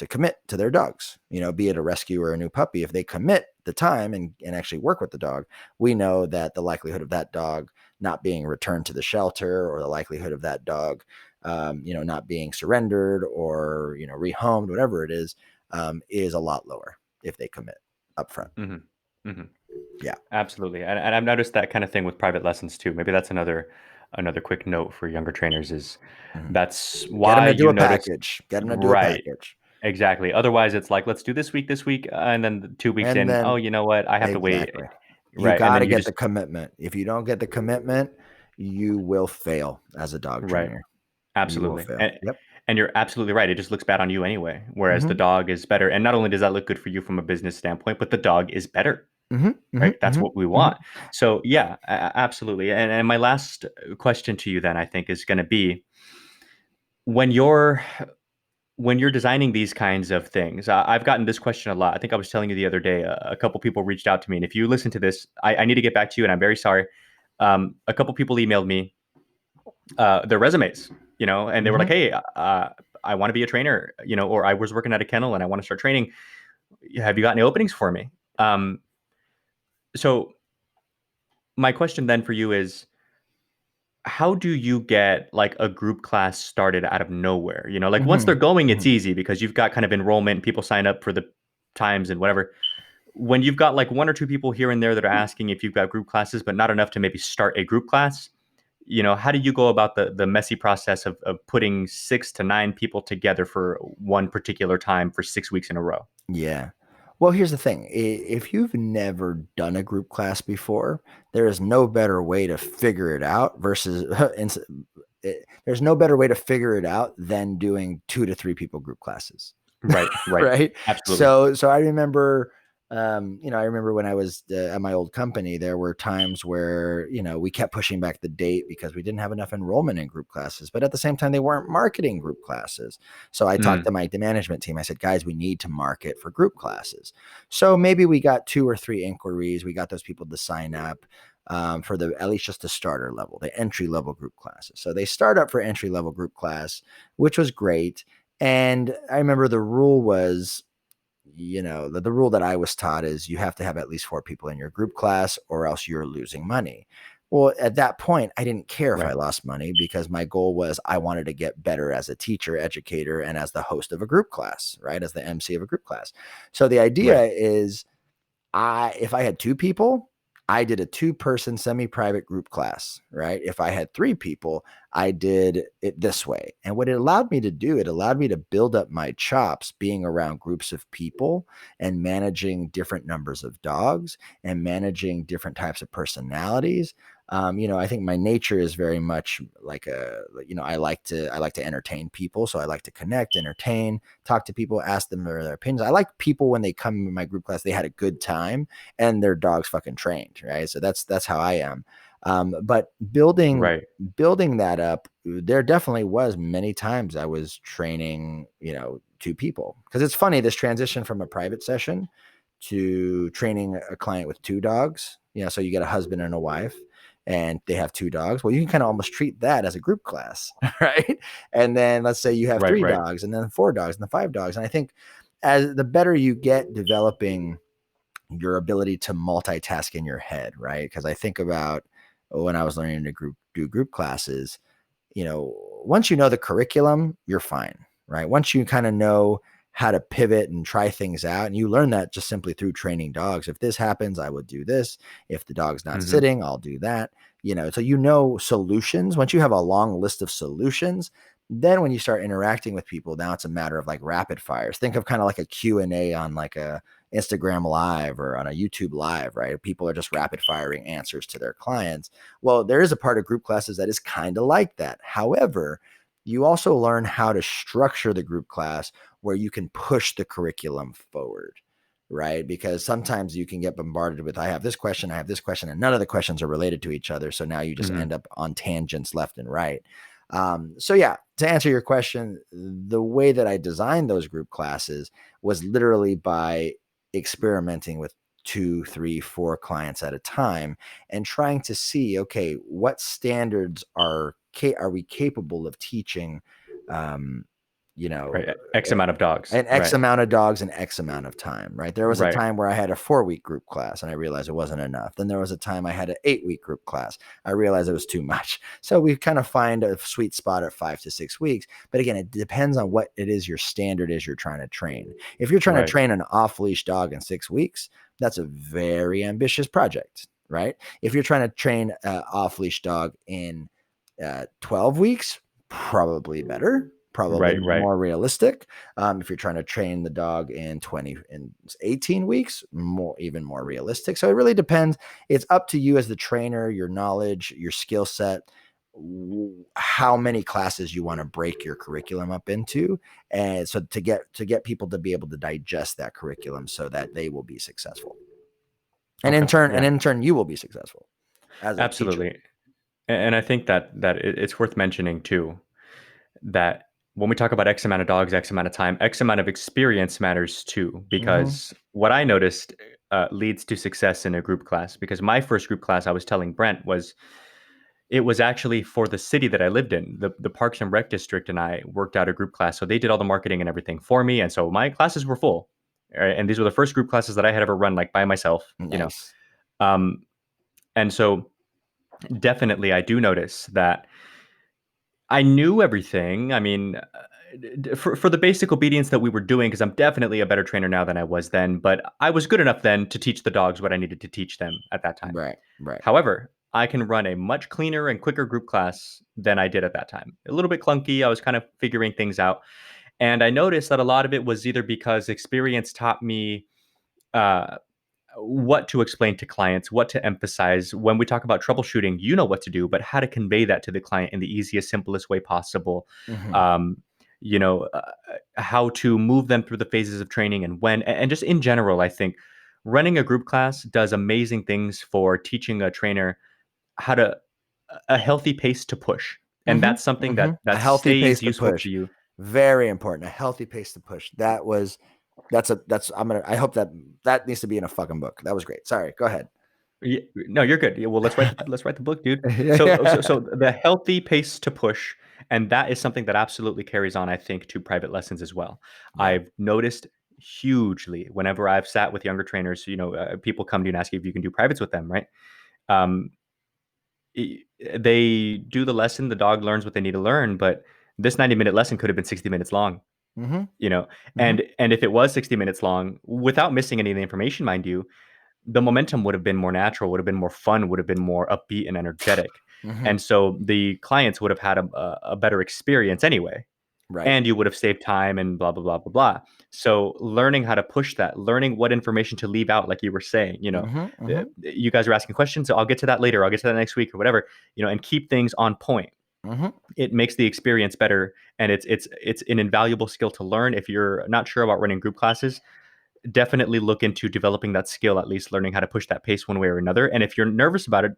Speaker 1: commit to their dogs, be it a rescue or a new puppy. If they commit the time and actually work with the dog, we know that the likelihood of that dog not being returned to the shelter, or the likelihood of that dog, not being surrendered or, rehomed, whatever it is a lot lower if they commit up front.
Speaker 2: Mm-hmm. Mm-hmm.
Speaker 1: Yeah.
Speaker 2: Absolutely. And I've noticed that kind of thing with private lessons too. Maybe that's another quick note for younger trainers is
Speaker 1: Mhm.
Speaker 2: that's
Speaker 1: Get them
Speaker 2: why
Speaker 1: to do
Speaker 2: you
Speaker 1: a
Speaker 2: notice.
Speaker 1: package. Get them to do a
Speaker 2: Right.
Speaker 1: package.
Speaker 2: Exactly. Otherwise, it's like, let's do this week, and then 2 weeks
Speaker 1: And
Speaker 2: in, oh,
Speaker 1: then
Speaker 2: you know what? I have to wait.
Speaker 1: exactly. You
Speaker 2: Right. And
Speaker 1: got
Speaker 2: then
Speaker 1: to
Speaker 2: you
Speaker 1: get
Speaker 2: just
Speaker 1: the commitment. If you don't get the commitment, you will fail as a dog
Speaker 2: right.
Speaker 1: trainer. You will
Speaker 2: Absolutely.
Speaker 1: fail. Yep.
Speaker 2: And you're absolutely right. It just looks bad on you anyway. Whereas the
Speaker 1: Mhm.
Speaker 2: dog is better. And not only does that look good for you from a business standpoint, but the dog is better.
Speaker 1: Mhm.
Speaker 2: Right?
Speaker 1: Mhm.
Speaker 2: That's
Speaker 1: Mhm.
Speaker 2: what we
Speaker 1: Mhm.
Speaker 2: want. So yeah, absolutely. And my last question to you then, I think, is going to be when you're designing these kinds of things. I've gotten this question a lot. I think I was telling you the other day, a couple people reached out to me, and if you listen to this, I need to get back to you, and I'm very sorry. A couple people emailed me their resumes, and they were like,
Speaker 1: Mhm.
Speaker 2: "Hey, I want to be a trainer, or I was working at a kennel and I want to start training. Have you got any openings for me?" So my question then for you is, how do you get like a group class started out of nowhere? Like once they're
Speaker 1: Mhm.
Speaker 2: going, it's
Speaker 1: Mhm.
Speaker 2: easy because you've got kind of enrollment, people sign up for the times and whatever. When you've got like one or two people here and there that are asking if you've got group classes, but not enough to maybe start a group class, how do you go about the messy process of putting 6 to 9 people together for one particular time for 6 weeks in a row?
Speaker 1: Yeah. Well, here's the thing. If you've never done a group class before, there is no better way to figure it out versus there's no better way to figure it out than doing 2 to 3 people group classes.
Speaker 2: Right, right.
Speaker 1: Right.
Speaker 2: Absolutely.
Speaker 1: So I remember, I remember when I was at my old company, there were times where, we kept pushing back the date because we didn't have enough enrollment in group classes, but at the same time, they weren't marketing group classes. So I talked
Speaker 2: Mm,
Speaker 1: to the management team. I said, guys, we need to market for group classes. So maybe we got 2 or 3 inquiries. We got those people to sign up, for at least just the starter level, the entry level group classes. So they start up for entry level group class, which was great. And I remember the rule was, the rule that I was taught is you have to have at least 4 people in your group class or else you're losing money. Well, at that point, I didn't care if I
Speaker 2: right,
Speaker 1: lost money because my goal was I wanted to get better as a teacher, educator, and as the host of a group class, right? As the MC of a group class. So the idea
Speaker 2: right,
Speaker 1: is if I had 2 people, I did a 2-person semi-private group class, right? If I had 3 people, I did it this way. And what it allowed me to do, it allowed me to build up my chops being around groups of people and managing different numbers of dogs and managing different types of personalities. I think my nature is very much like I like to entertain people. So I like to connect, entertain, talk to people, ask them their opinions. I like people when they come in my group class, they had a good time and their dog's fucking trained, right? So that's how I am. But
Speaker 2: right,
Speaker 1: building that up, there definitely was many times I was training, 2 people, because it's funny, this transition from a private session to training a client with 2 dogs. So you get a husband and a wife and they have 2 dogs. Well, you can kind of almost treat that as a group class, right? And then let's say you have
Speaker 2: right,
Speaker 1: three
Speaker 2: right.
Speaker 1: dogs and then 4 dogs and then 5 dogs. And I think as the better you get developing your ability to multitask in your head, right? Because I think about when I was learning to do group classes, once you know the curriculum, you're fine, right? Once you kind of know how to pivot and try things out, and you learn that just simply through training dogs. If this happens, I would do this. If the dog's not sitting, I'll do that. So solutions. Once you have a long list of solutions, then when you start interacting with people, now it's a matter of like rapid fires. Think of kind of like a Q&A on like a Instagram live or on a YouTube live, right? People are just rapid firing answers to their clients. Well, there is a part of group classes that is kind of like that. However, you also learn how to structure the group class where you can push the curriculum forward, right? Because sometimes you can get bombarded with, I have this question, and none of the questions are related to each other. So now you just end up on tangents left and right. So yeah, to answer your question, the way that I designed those group classes was literally by experimenting with 2, 3, 4 clients at a time and trying to see, okay, what standards are we capable of teaching,
Speaker 2: Right. X amount of dogs.
Speaker 1: an X amount of dogs in X amount of time, right? There was a time where I had a 4-week group class and I realized it wasn't enough. Then there was a time I had an 8-week group class. I realized it was too much. So we kind of find a sweet spot at 5 to 6 weeks. But again, it depends on what it is your standard is you're trying to train. If you're trying to train an off-leash dog in 6 weeks, that's a very ambitious project, right? If you're trying to train an off-leash dog in 12 weeks, probably better. Probably more realistic. If you're trying to train the dog in 18 weeks, even more realistic. So it really depends. It's up to you as the trainer, your knowledge, your skill set, how many classes you want to break your curriculum up into, and so to get people to be able to digest that curriculum so that they will be successful, and in turn, you will be successful as a teacher.
Speaker 2: And I think that it's worth mentioning too that when we talk about X amount of dogs, X amount of time, X amount of experience matters too, because what I noticed leads to success in a group class. Because my first group class, I was telling Brent, it was actually for the city that I lived in. The Parks and Rec District and I worked out a group class. So they did all the marketing and everything for me. And so my classes were full. And these were the first group classes that I had ever run like by myself,
Speaker 1: Nice.
Speaker 2: And so definitely I do notice that I knew everything. I mean, for the basic obedience that we were doing, because I'm definitely a better trainer now than I was then, but I was good enough then to teach the dogs what I needed to teach them at that time.
Speaker 1: Right.
Speaker 2: However, I can run a much cleaner and quicker group class than I did at that time. A little bit clunky. I was kind of figuring things out. And I noticed that a lot of it was either because experience taught me what to explain to clients, what to emphasize. When we talk about troubleshooting, you know what to do, but how to convey that to the client in the easiest, simplest way possible. How to move them through the phases of training and when, and just in general, I think running a group class does amazing things for teaching a trainer how to a healthy pace to push. And that's something that
Speaker 1: a healthy
Speaker 2: stays
Speaker 1: pace
Speaker 2: useful
Speaker 1: to push.
Speaker 2: for you.
Speaker 1: Very important. A healthy pace to push. I hope that needs to be in a fucking book. That was great. Sorry. Go ahead.
Speaker 2: Yeah, no, you're good. Well, let's write the book, dude. So the healthy pace to push, and that is something that absolutely carries on, I think, to private lessons as well. Yeah. I've noticed hugely whenever I've sat with younger trainers, people come to you and ask you if you can do privates with them, right? They do the lesson, the dog learns what they need to learn, but this 90-minute lesson could have been 60 minutes long. And if it was 60 minutes long, without missing any of the information, mind you, the momentum would have been more natural, would have been more fun, would have been more upbeat and energetic. And so the clients would have had a better experience anyway. Right. And you would have saved time and blah, blah, blah, blah, blah. So learning how to push that, learning what information to leave out, like you were saying, you guys are asking questions. So I'll get to that later. I'll get to that next week or whatever, and keep things on point. It makes the experience better. And it's an invaluable skill to learn. If you're not sure about running group classes, definitely look into developing that skill, at least learning how to push that pace one way or another. And if you're nervous about it,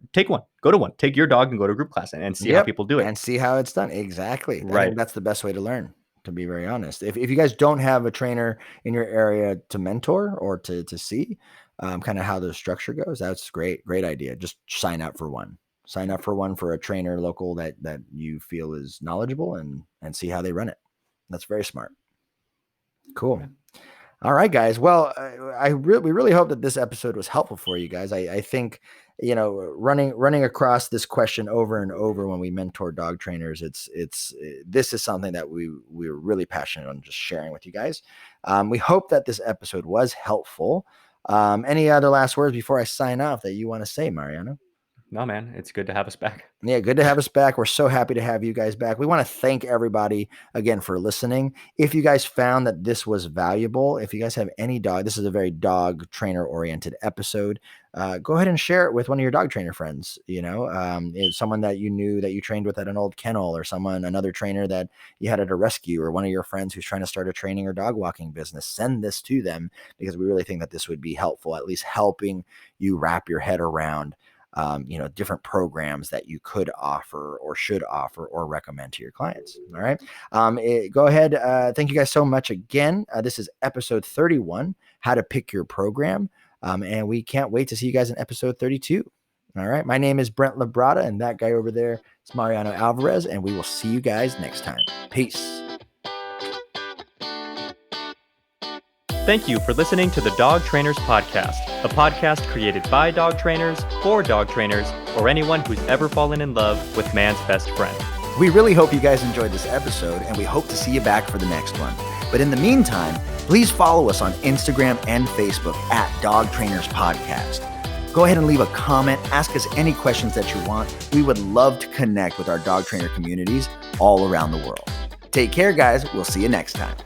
Speaker 2: go to one, take your dog and go to group class and see how people do it.
Speaker 1: And see how it's done. Exactly. Right. I think that's the best way to learn, to be very honest. If you guys don't have a trainer in your area to mentor or to see kind of how the structure goes, that's great. Great idea. Just sign up for one. Sign up for one for a trainer local that you feel is knowledgeable and see how they run it. That's very smart. Cool. All right, guys. Well, we really hope that this episode was helpful for you guys. I think, running across this question over and over when we mentor dog trainers, this is something that we're really passionate on just sharing with you guys. We hope that this episode was helpful. Any other last words before I sign off that you want to say, Mariano?
Speaker 2: No, man, it's good to have us back.
Speaker 1: Yeah, good to have us back. We're so happy to have you guys back. We want to thank everybody again for listening. If you guys found that this was valuable, if you guys have any dog, this is a very dog trainer oriented episode. Go ahead and share it with one of your dog trainer friends. It's someone that you knew that you trained with at an old kennel, or another trainer that you had at a rescue, or one of your friends who's trying to start a training or dog walking business. Send this to them, because we really think that this would be helpful, at least helping you wrap your head around different programs that you could offer or should offer or recommend to your clients. All right. Go ahead. Thank you guys so much again. This is episode 31, how to pick your program. And we can't wait to see you guys in episode 32. All right. My name is Brent LaBrada, and that guy over there is Mariano Alvarez, and we will see you guys next time. Peace.
Speaker 2: Thank you for listening to the Dog Trainers Podcast, a podcast created by dog trainers, for dog trainers, or anyone who's ever fallen in love with man's best friend.
Speaker 1: We really hope you guys enjoyed this episode, and we hope to see you back for the next one. But in the meantime, please follow us on Instagram and Facebook at Dog Trainers Podcast. Go ahead and leave a comment. Ask us any questions that you want. We would love to connect with our dog trainer communities all around the world. Take care, guys. We'll see you next time.